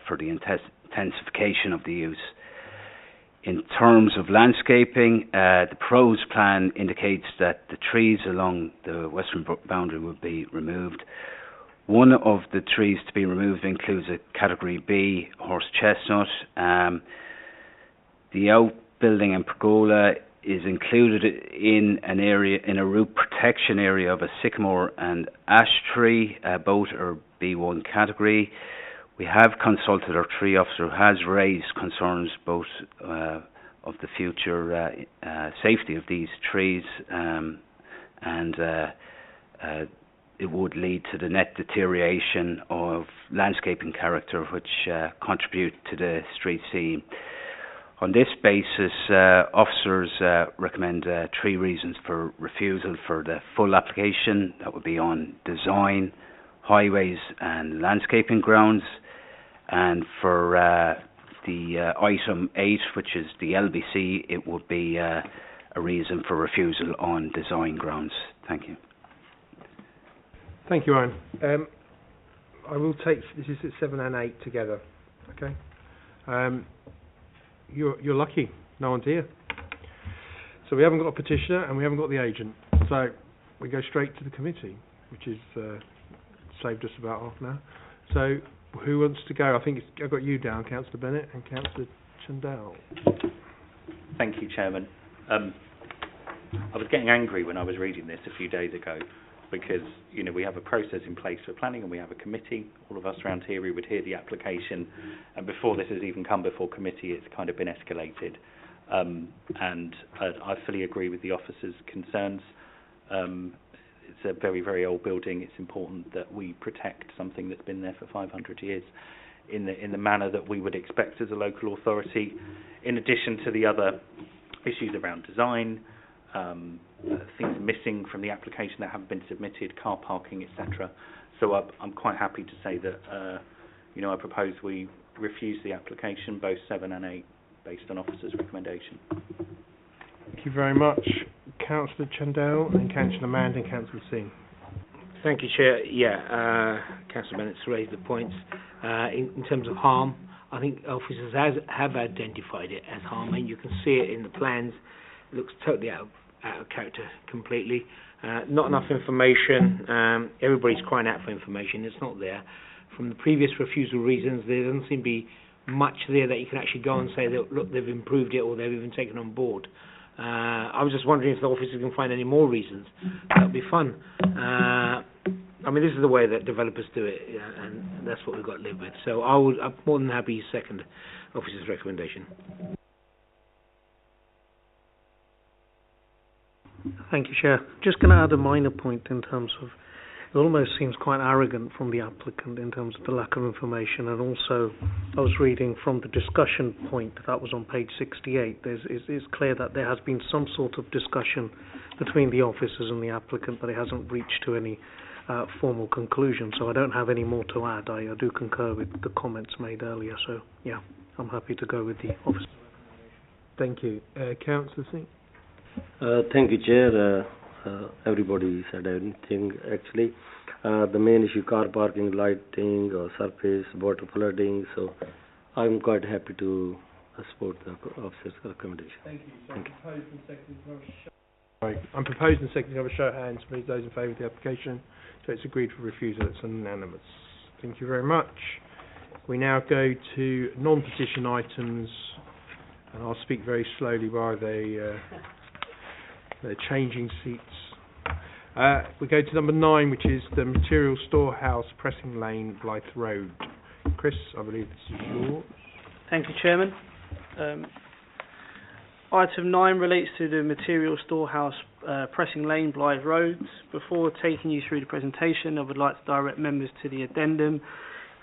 Speaker 13: for the intensification of the use. In terms of landscaping, the proposed plan indicates that the trees along the western boundary will be removed. One of the trees to be removed includes a Category B horse chestnut. The outbuilding and pergola is included in an area, in a root protection area, of a sycamore and ash tree. Both are B1 category. We have consulted our tree officer, who has raised concerns both of the future safety of these trees and it would lead to the net deterioration of landscaping character which contribute to the street scene. On this basis, officers recommend 3 reasons for refusal for the full application. That would be on design, highways and landscaping grounds. And for the item 8, which is the LBC, it would be a reason for refusal on design grounds. Thank you.
Speaker 1: Thank you, Ryan. I will take, this is at 7 and 8 together, okay? You're lucky, no one's here. So we haven't got a petitioner and we haven't got the agent. So we go straight to the committee, which is saved us about half an hour. So who wants to go? I think I've got you down, Councillor Bennett and Councillor Chandal.
Speaker 2: Thank you, Chairman. I was getting angry when I was reading this a few days ago because, you know, we have a process in place for planning and we have a committee. All of us around here, we would hear the application, and before this has even come before committee, it's kind of been escalated. And I fully agree with the officer's concerns. It's a very, very old building. It's important that we protect something that's been there for 500 years in the manner that we would expect as a local authority, in addition to the other issues around design, things missing from the application that haven't been submitted, car parking, etc. So I'm quite happy to say that, you know, I propose we refuse the application, both 7 and 8, based on officer's recommendation.
Speaker 1: Thank you very much, Councillor Chandal and Councillor Mann and Councillor Singh.
Speaker 3: Thank you, Chair. Yeah, Councillor Bennett's raised the points. In terms of harm, I think officers have identified it as harm, and you can see it in the plans. It looks totally out of character completely. Not enough information. Everybody's crying out for information. It's not there. From the previous refusal reasons, there doesn't seem to be much there that you can actually go and say that, look, they've improved it or they've even taken on board. I was just wondering if the officers can find any more reasons. That would be fun. I mean, this is the way that developers do it, and that's what we've got to live with. So I'm more than happy to second officer's recommendation.
Speaker 14: Thank you, Chair. Just going to add a minor point in terms of, it almost seems quite arrogant from the applicant in terms of the lack of information, and also I was reading from the discussion point that was on page 68. It's clear that there has been some sort of discussion between the officers and the applicant, but it hasn't reached to any formal conclusion, so I don't have any more to add. I do concur with the comments made earlier, so yeah, I'm happy to go with the officer.
Speaker 1: Thank you. Councillor Singh?
Speaker 15: Thank you, Chair. Everybody said everything, actually. The main issue, car parking, lighting, surface, water flooding, so I'm quite happy to support the officer's recommendation.
Speaker 1: Thank you. So
Speaker 15: Thank you.
Speaker 1: I'm proposing and seconding of a show of hands. Please, those in favour of the application. So it's agreed for refusal. It's unanimous. Thank you very much. We now go to non-petition items, and I'll speak very slowly while they're changing seats. We go to number 9, which is the Material Storehouse, Pressing Lane, Blythe Road. Chris, I believe this is yours.
Speaker 12: Thank you, Chairman. Item 9 relates to the Material Storehouse, Pressing Lane, Blythe Road. Before taking you through the presentation, I would like to direct members to the addendum,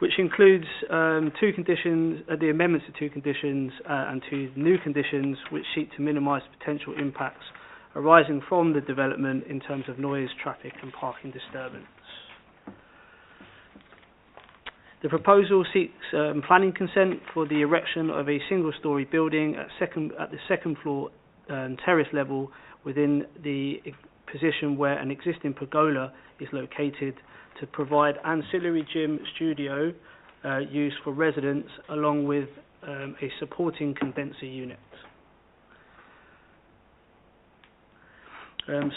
Speaker 12: which includes 2 conditions, the amendments to 2 conditions and 2 new conditions, which seek to minimise potential impacts arising from the development in terms of noise, traffic and parking disturbance. The proposal seeks planning consent for the erection of a single-storey building at the second floor terrace level within the position where an existing pergola is located to provide ancillary gym studio use for residents along with a supporting condenser unit.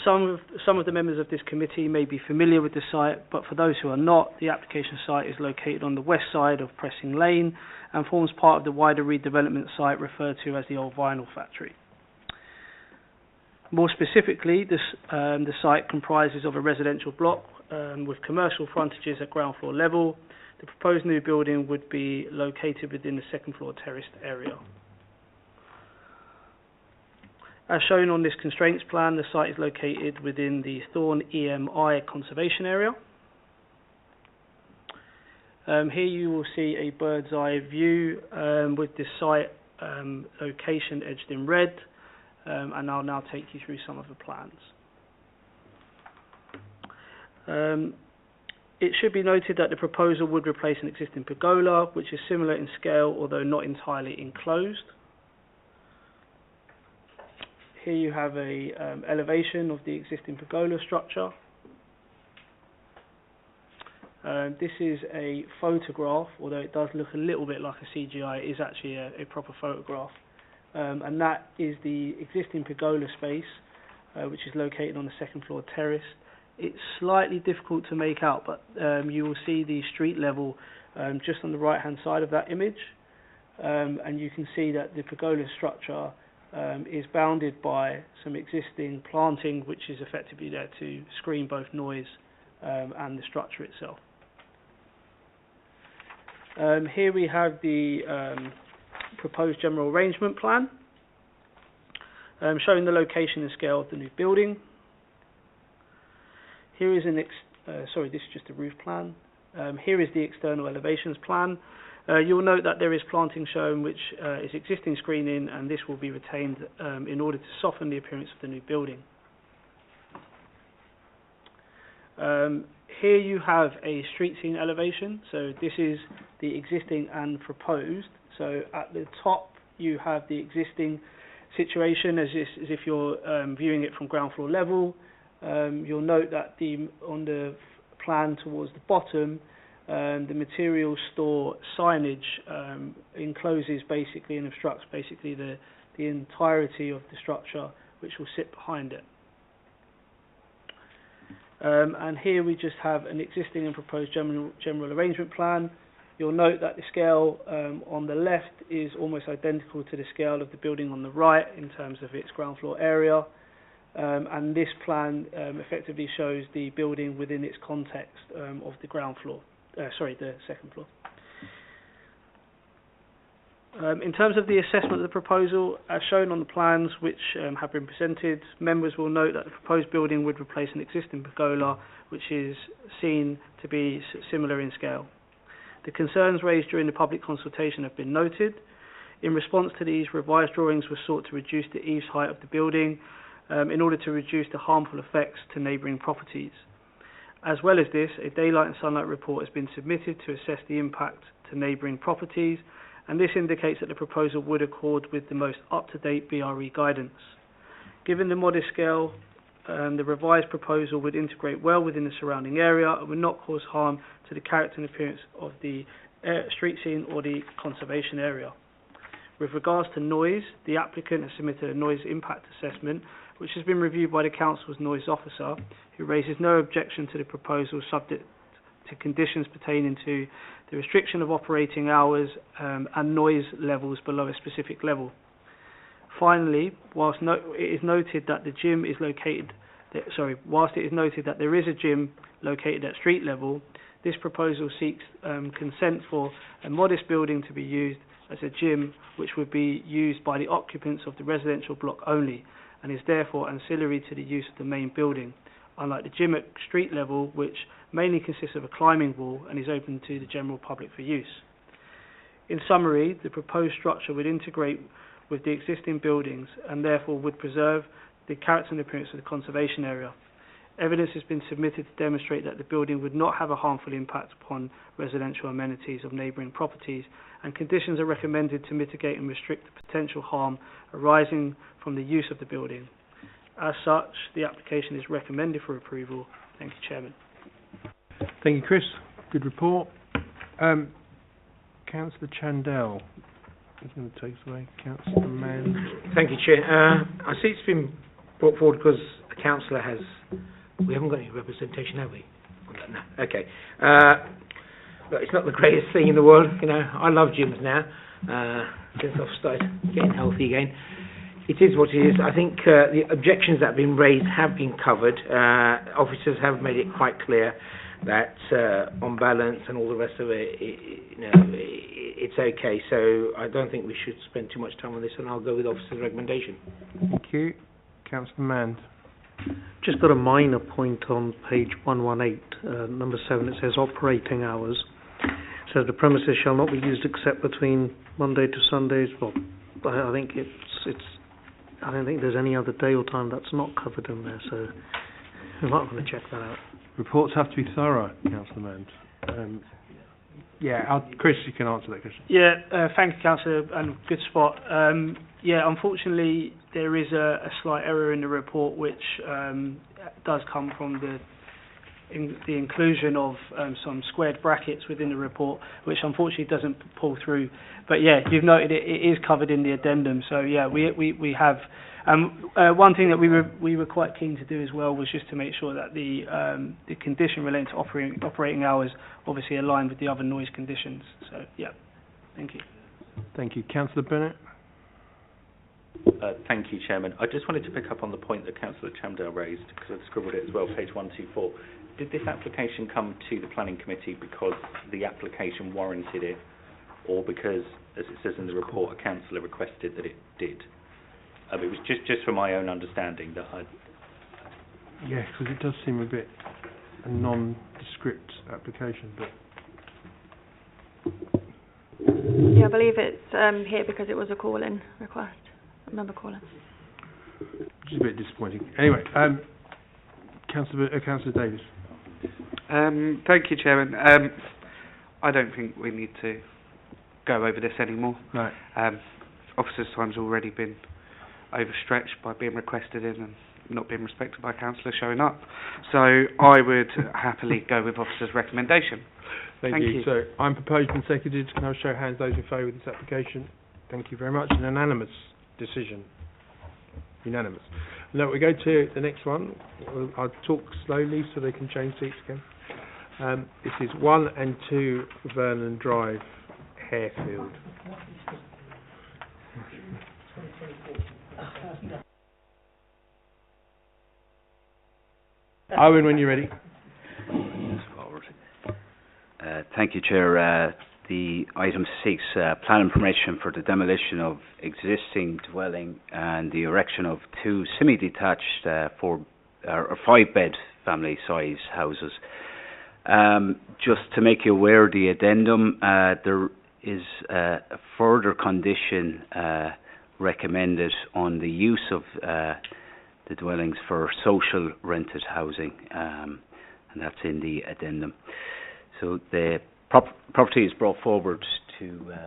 Speaker 12: Some of the members of this committee may be familiar with the site, but for those who are not, the application site is located on the west side of Pressing Lane and forms part of the wider redevelopment site referred to as the old vinyl factory. More specifically, the site comprises of a residential block with commercial frontages at ground floor level. The proposed new building would be located within the second floor terraced area. As shown on this constraints plan, the site is located within the Thorn EMI conservation area. Here you will see a bird's eye view with this site location edged in red, and I'll now take you through some of the plans. It should be noted that the proposal would replace an existing pergola, which is similar in scale, although not entirely enclosed. Here you have a elevation of the existing pergola structure. This is a photograph, although it does look a little bit like a CGI. It is actually a proper photograph. And that is the existing pergola space, which is located on the second floor terrace. It's slightly difficult to make out, but you will see the street level just on the right hand side of that image. And you can see that the pergola structure is bounded by some existing planting, which is effectively there to screen both noise and the structure itself. Here we have the proposed general arrangement plan, showing the location and scale of the new building. Here is this is just a roof plan. Here is the external elevations plan. You will note that there is planting shown, which is existing screening, and this will be retained in order to soften the appearance of the new building. Here you have a street scene elevation. So this is the existing and proposed. So at the top you have the existing situation as if you're viewing it from ground floor level. You'll note that on the plan towards the bottom, the material store signage encloses basically and obstructs basically the entirety of the structure, which will sit behind it. And here we just have an existing and proposed general arrangement plan. You'll note that the scale on the left is almost identical to the scale of the building on the right in terms of its ground floor area. And this plan effectively shows the building within its context of the ground floor, the second floor. In terms of the assessment of the proposal, as shown on the plans which have been presented, members will note that the proposed building would replace an existing pergola, which is seen to be similar in scale. The concerns raised during the public consultation have been noted. In response to these, revised drawings were sought to reduce the eaves height of the building in order to reduce the harmful effects to neighbouring properties. As well as this, a daylight and sunlight report has been submitted to assess the impact to neighbouring properties, and this indicates that the proposal would accord with the most up-to-date BRE guidance. Given the modest scale, the revised proposal would integrate well within the surrounding area and would not cause harm to the character and appearance of the street scene or the conservation area. With regards to noise, the applicant has submitted a noise impact assessment, which has been reviewed by the council's noise officer, who raises no objection to the proposal subject to conditions pertaining to the restriction of operating hours and noise levels below a specific level. Finally, whilst it is noted that there is a gym located at street level, this proposal seeks consent for a modest building to be used as a gym, which would be used by the occupants of the residential block only, and is therefore ancillary to the use of the main building, unlike the gym at street level, which mainly consists of a climbing wall and is open to the general public for use. In summary, the proposed structure would integrate with the existing buildings and therefore would preserve the character and appearance of the conservation area. Evidence has been submitted to demonstrate that the building would not have a harmful impact upon residential amenities of neighbouring properties, and conditions are recommended to mitigate and restrict the potential harm arising from the use of the building. As such, the application is recommended for approval. Thank you, Chairman.
Speaker 1: Thank you, Chris. Good report. Councillor Chandel is going to take us away. Councillor Mann.
Speaker 3: Thank you, Chair. I see it's been brought forward because a councillor has... We haven't got any representation, have we? No. Okay. Look, it's not the greatest thing in the world, you know. I love gyms now, since I've started getting healthy again. It is what it is. I think the objections that have been raised have been covered. Officers have made it quite clear that on balance and all the rest of it, it's okay. So I don't think we should spend too much time on this, and I'll go with officer's recommendation.
Speaker 1: Thank you. Councillor Mann.
Speaker 14: Just got a minor point on page 118, number 7. It says operating hours. So the premises shall not be used except between Monday to Sundays, well, I think I don't think there's any other day or time that's not covered in there, so we might want to check that out.
Speaker 1: Reports have to be thorough, Councillor Mann. Chris, you can answer that question.
Speaker 12: Yeah, thank you, Councillor, and good spot. Unfortunately, there is a slight error in the report which does come from the inclusion of some squared brackets within the report, which unfortunately doesn't pull through. But yeah, you've noted it is covered in the addendum. So yeah, we have. One thing that we were quite keen to do as well was just to make sure that the condition relating to operating hours obviously aligned with the other noise conditions. So yeah, thank you.
Speaker 1: Thank you, Councillor Bennett.
Speaker 2: Thank you, Chairman. I just wanted to pick up on the point that Councillor Chamdale raised, because I've scribbled it as well, page 124. Did this application come to the Planning Committee because the application warranted it, or because, as it says in the report, a councillor requested that it did? It was just for my own understanding that I...
Speaker 1: Yeah, because it does seem a bit a nondescript application, but...
Speaker 9: Yeah, I believe it's here because it was a call-in request. I remember calling.
Speaker 1: Which is a bit disappointing. Anyway, Councillor Davis.
Speaker 6: Thank you, Chairman. I don't think we need to go over this anymore.
Speaker 1: No.
Speaker 6: Officers' time's already been overstretched by being requested in and not being respected by councillors showing up. So I would happily go with officers' recommendation.
Speaker 1: Thank you. So I'm proposed and seconded. Can I show of hands those in favour of this application? Thank you very much. An unanimous decision. Unanimous. Now we go to the next one. I'll talk slowly so they can change seats again. This is 1 and 2 Vernon Drive, Harefield. Owen, when you're ready.
Speaker 13: Thank you, Chair. The item seeks plan and permission for the demolition of existing dwelling and the erection of 2 semi-detached 4 or 5-bed family-size houses. Just to make you aware, the addendum, there is a further condition recommended on the use of the dwellings for social rented housing, and that's in the addendum. So the property is brought forward to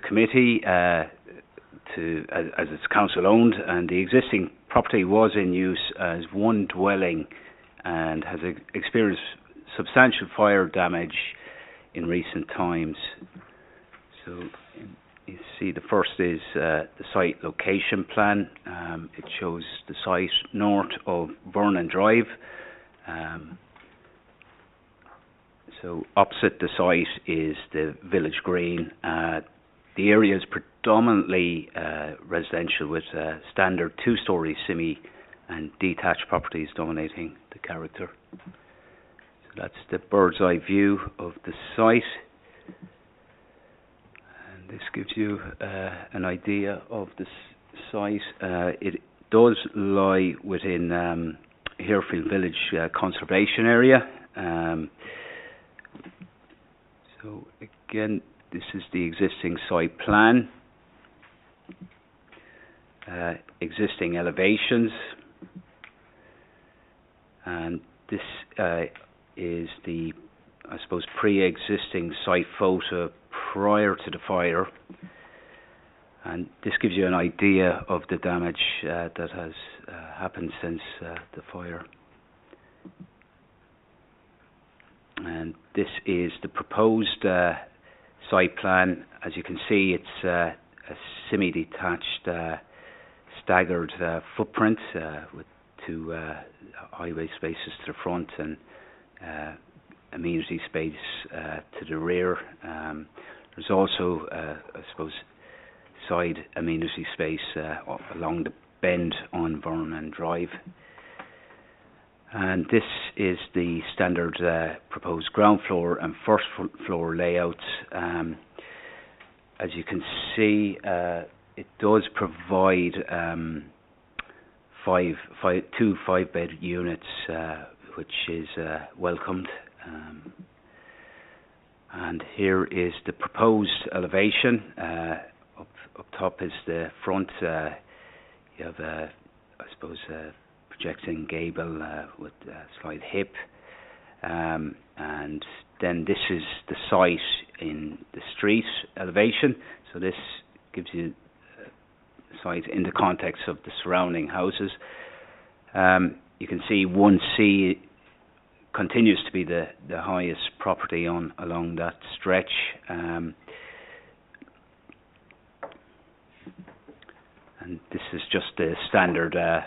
Speaker 13: committee as it's council owned, and the existing property was in use as one dwelling and has experienced substantial fire damage in recent times. So you see the first is the site location plan. It shows the site north of Vernon Drive. So opposite the site is the village green. The area is predominantly residential with standard 2-storey semi and detached properties dominating the character. So that's the bird's eye view of the site. And this gives you an idea of the site. It does lie within Harefield Village Conservation Area. So again, this is the existing site plan, existing elevations, and this is the, I suppose, pre-existing site photo prior to the fire, and this gives you an idea of the damage that has happened since the fire. And this is the proposed site plan. As you can see, it's a semi-detached, staggered footprint with 2 highway spaces to the front and amenity space to the rear. There's also, I suppose, side amenity space along the bend on Vernon Drive. And this is the standard proposed ground floor and first floor layouts. As you can see, it does provide 2 5-bed units, which is welcomed. And here is the proposed elevation. Up top is the front. You have, I suppose, projecting gable with a slight hip. And then this is the site in the street elevation. So this gives you the site in the context of the surrounding houses. You can see 1C continues to be the highest property along that stretch. And this is just the standard, I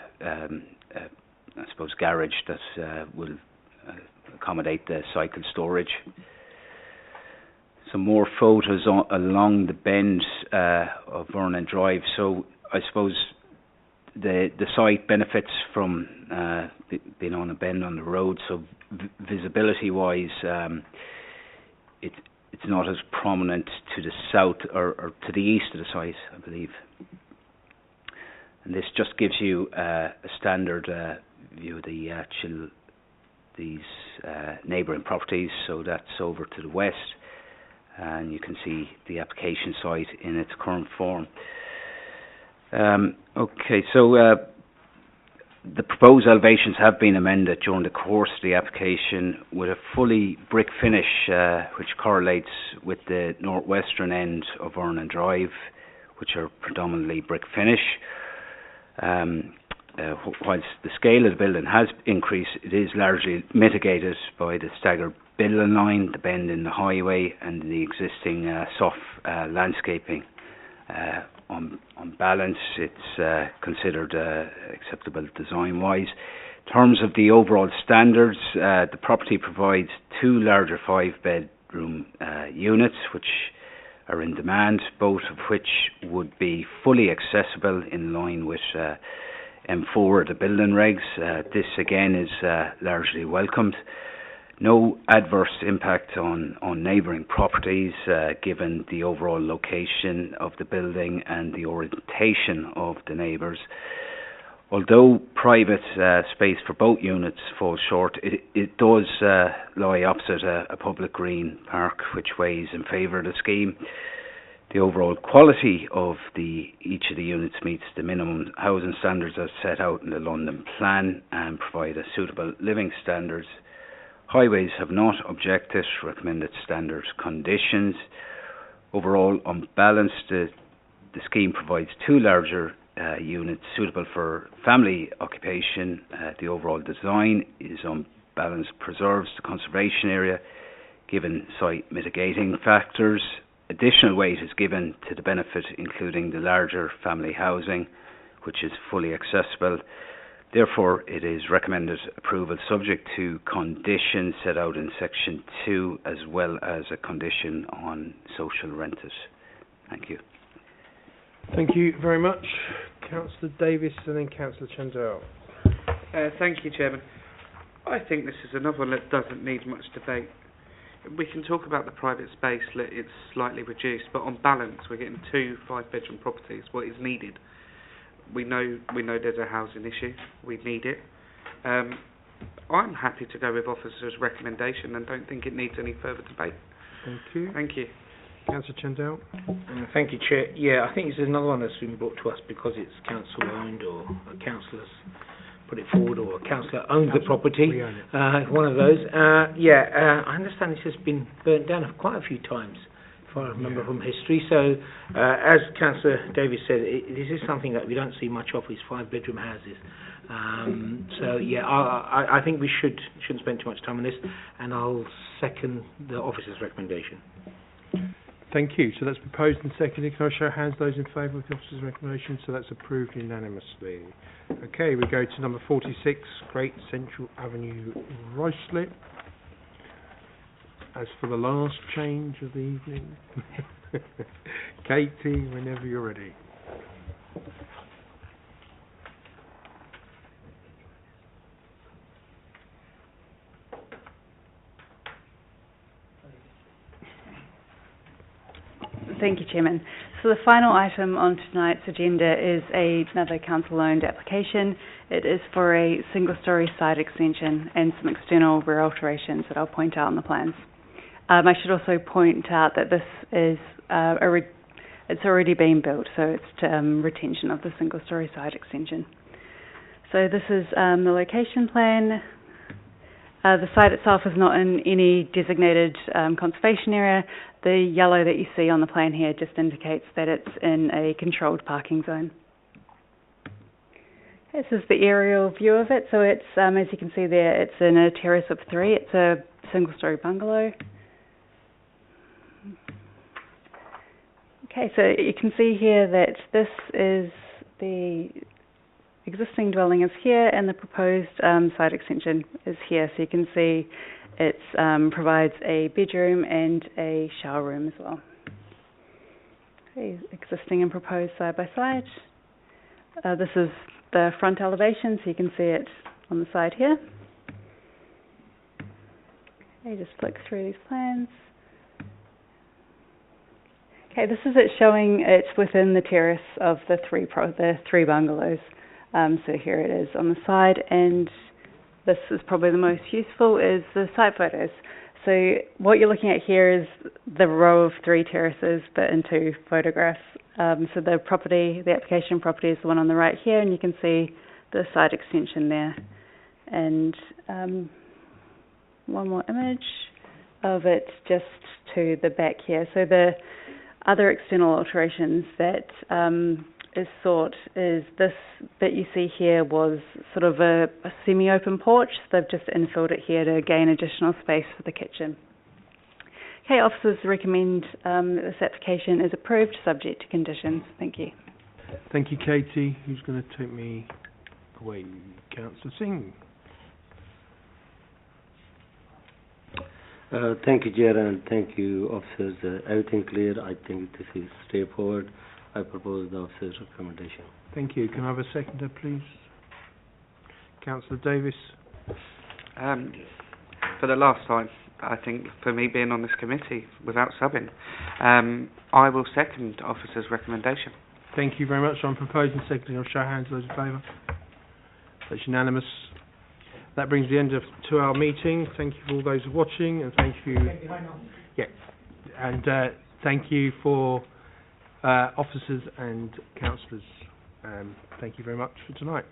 Speaker 13: suppose, garage that will accommodate the cycle storage. Some more photos along the bend of Vernon Drive. So I suppose the site benefits from being on a bend on the road. So visibility wise, it's not as prominent to the south or to the east of the site, I believe. And this just gives you a standard view of these neighbouring properties. So that's over to the west, and you can see the application site in its current form. Okay, so the proposed elevations have been amended during the course of the application with a fully brick finish, which correlates with the northwestern end of Vernon Drive, which are predominantly brick finish. Whilst the scale of the building has increased, it is largely mitigated by the staggered building line, the bend in the highway, and the existing soft landscaping. On balance, it's considered acceptable design-wise. In terms of the overall standards, the property provides 2 larger 5-bedroom units, which are in demand, both of which would be fully accessible in line with M4, the building regs. This again is largely welcomed. No adverse impact on neighbouring properties given the overall location of the building and the orientation of the neighbours. Although private space for both units falls short, it does lie opposite a public green park, which weighs in favour of the scheme. The overall quality of each of the units meets the minimum housing standards as set out in the London Plan and provide a suitable living standards. Highways have not objected to recommended standard conditions. Overall, on balance, the scheme provides 2 larger units suitable for family occupation. The overall design is on balance preserves the conservation area given site mitigating factors. Additional weight is given to the benefit including the larger family housing, which is fully accessible. Therefore, it is recommended approval subject to conditions set out in section 2 as well as a condition on social renters. Thank you.
Speaker 1: Thank you very much. Councillor Davis and then Councillor Chandel.
Speaker 6: Thank you, Chairman. I think this is another one that doesn't need much debate. We can talk about the private space, it's slightly reduced, but on balance we're getting 2 5-bedroom properties, what is needed. We know there's a housing issue, we need it. I'm happy to go with officer's recommendation and don't think it needs any further debate.
Speaker 1: Thank you.
Speaker 6: Thank you.
Speaker 1: Councillor Chandel.
Speaker 3: Thank you, Chair. Yeah, I think this is another one that's been brought to us because it's council owned or councillors put it forward or a councillor owns the property.
Speaker 1: We own it.
Speaker 3: One of those. I understand this has been burnt down quite a few times, if I remember from history. So, as Councillor Davis said, this is something that we don't see much of, these 5-bedroom houses. I think we shouldn't spend too much time on this, and I'll second the officer's recommendation.
Speaker 1: Thank you. So that's proposed and seconded. Can I show hands those in favour of the officer's recommendation? So that's approved unanimously. Okay, we go to number 46, Great Central Avenue, Ruislip. As for the last change of the evening, Katie, whenever you're ready.
Speaker 4: Thank you, Chairman. So the final item on tonight's agenda is another council-owned application. It is for a single-storey site extension and some external rear alterations that I'll point out on the plans. I should also point out that this is it's already been built, so it's retention of the single-storey side extension. So this is the location plan. The site itself is not in any designated conservation area. The yellow that you see on the plan here just indicates that it's in a controlled parking zone. This is the aerial view of it. So it's, as you can see there, it's in a terrace of 3. It's a single-storey bungalow. Okay, so you can see here that this is the existing dwelling is here and the proposed side extension is here. So you can see it provides a bedroom and a shower room as well. Okay, existing and proposed side by side. This is the front elevation, so you can see it on the side here. Okay, just flick through these plans. Okay, this is it showing it's within the terrace of the three bungalows. So here it is on the side, and this is probably the most useful is the site photos. So what you're looking at here is the row of 3 terraces, but in 2 photographs. So the application property is the one on the right here, and you can see the side extension there. And one more image of it just to the back here. So the other external alterations that is sought is this bit you see here was sort of a semi-open porch. So they've just infilled it here to gain additional space for the kitchen. Okay, officers recommend that this application is approved subject to conditions. Thank you.
Speaker 1: Thank you, Katie. Who's going to take me away? Councillor Singh.
Speaker 15: Thank you, Chair, and thank you, officers. Everything clear. I think this is straightforward. I propose the officer's recommendation.
Speaker 1: Thank you. Can I have a seconder, please? Councillor Davis.
Speaker 6: For the last time, I think, for me being on this committee without subbing, I will second officer's recommendation.
Speaker 1: Thank you very much. I'm proposing seconding. I'll show hands. Those in favour? That's unanimous. That brings the end to our meeting. Thank you for all those watching, and thank you. Yeah, and thank you for officers and councillors. Thank you very much for tonight.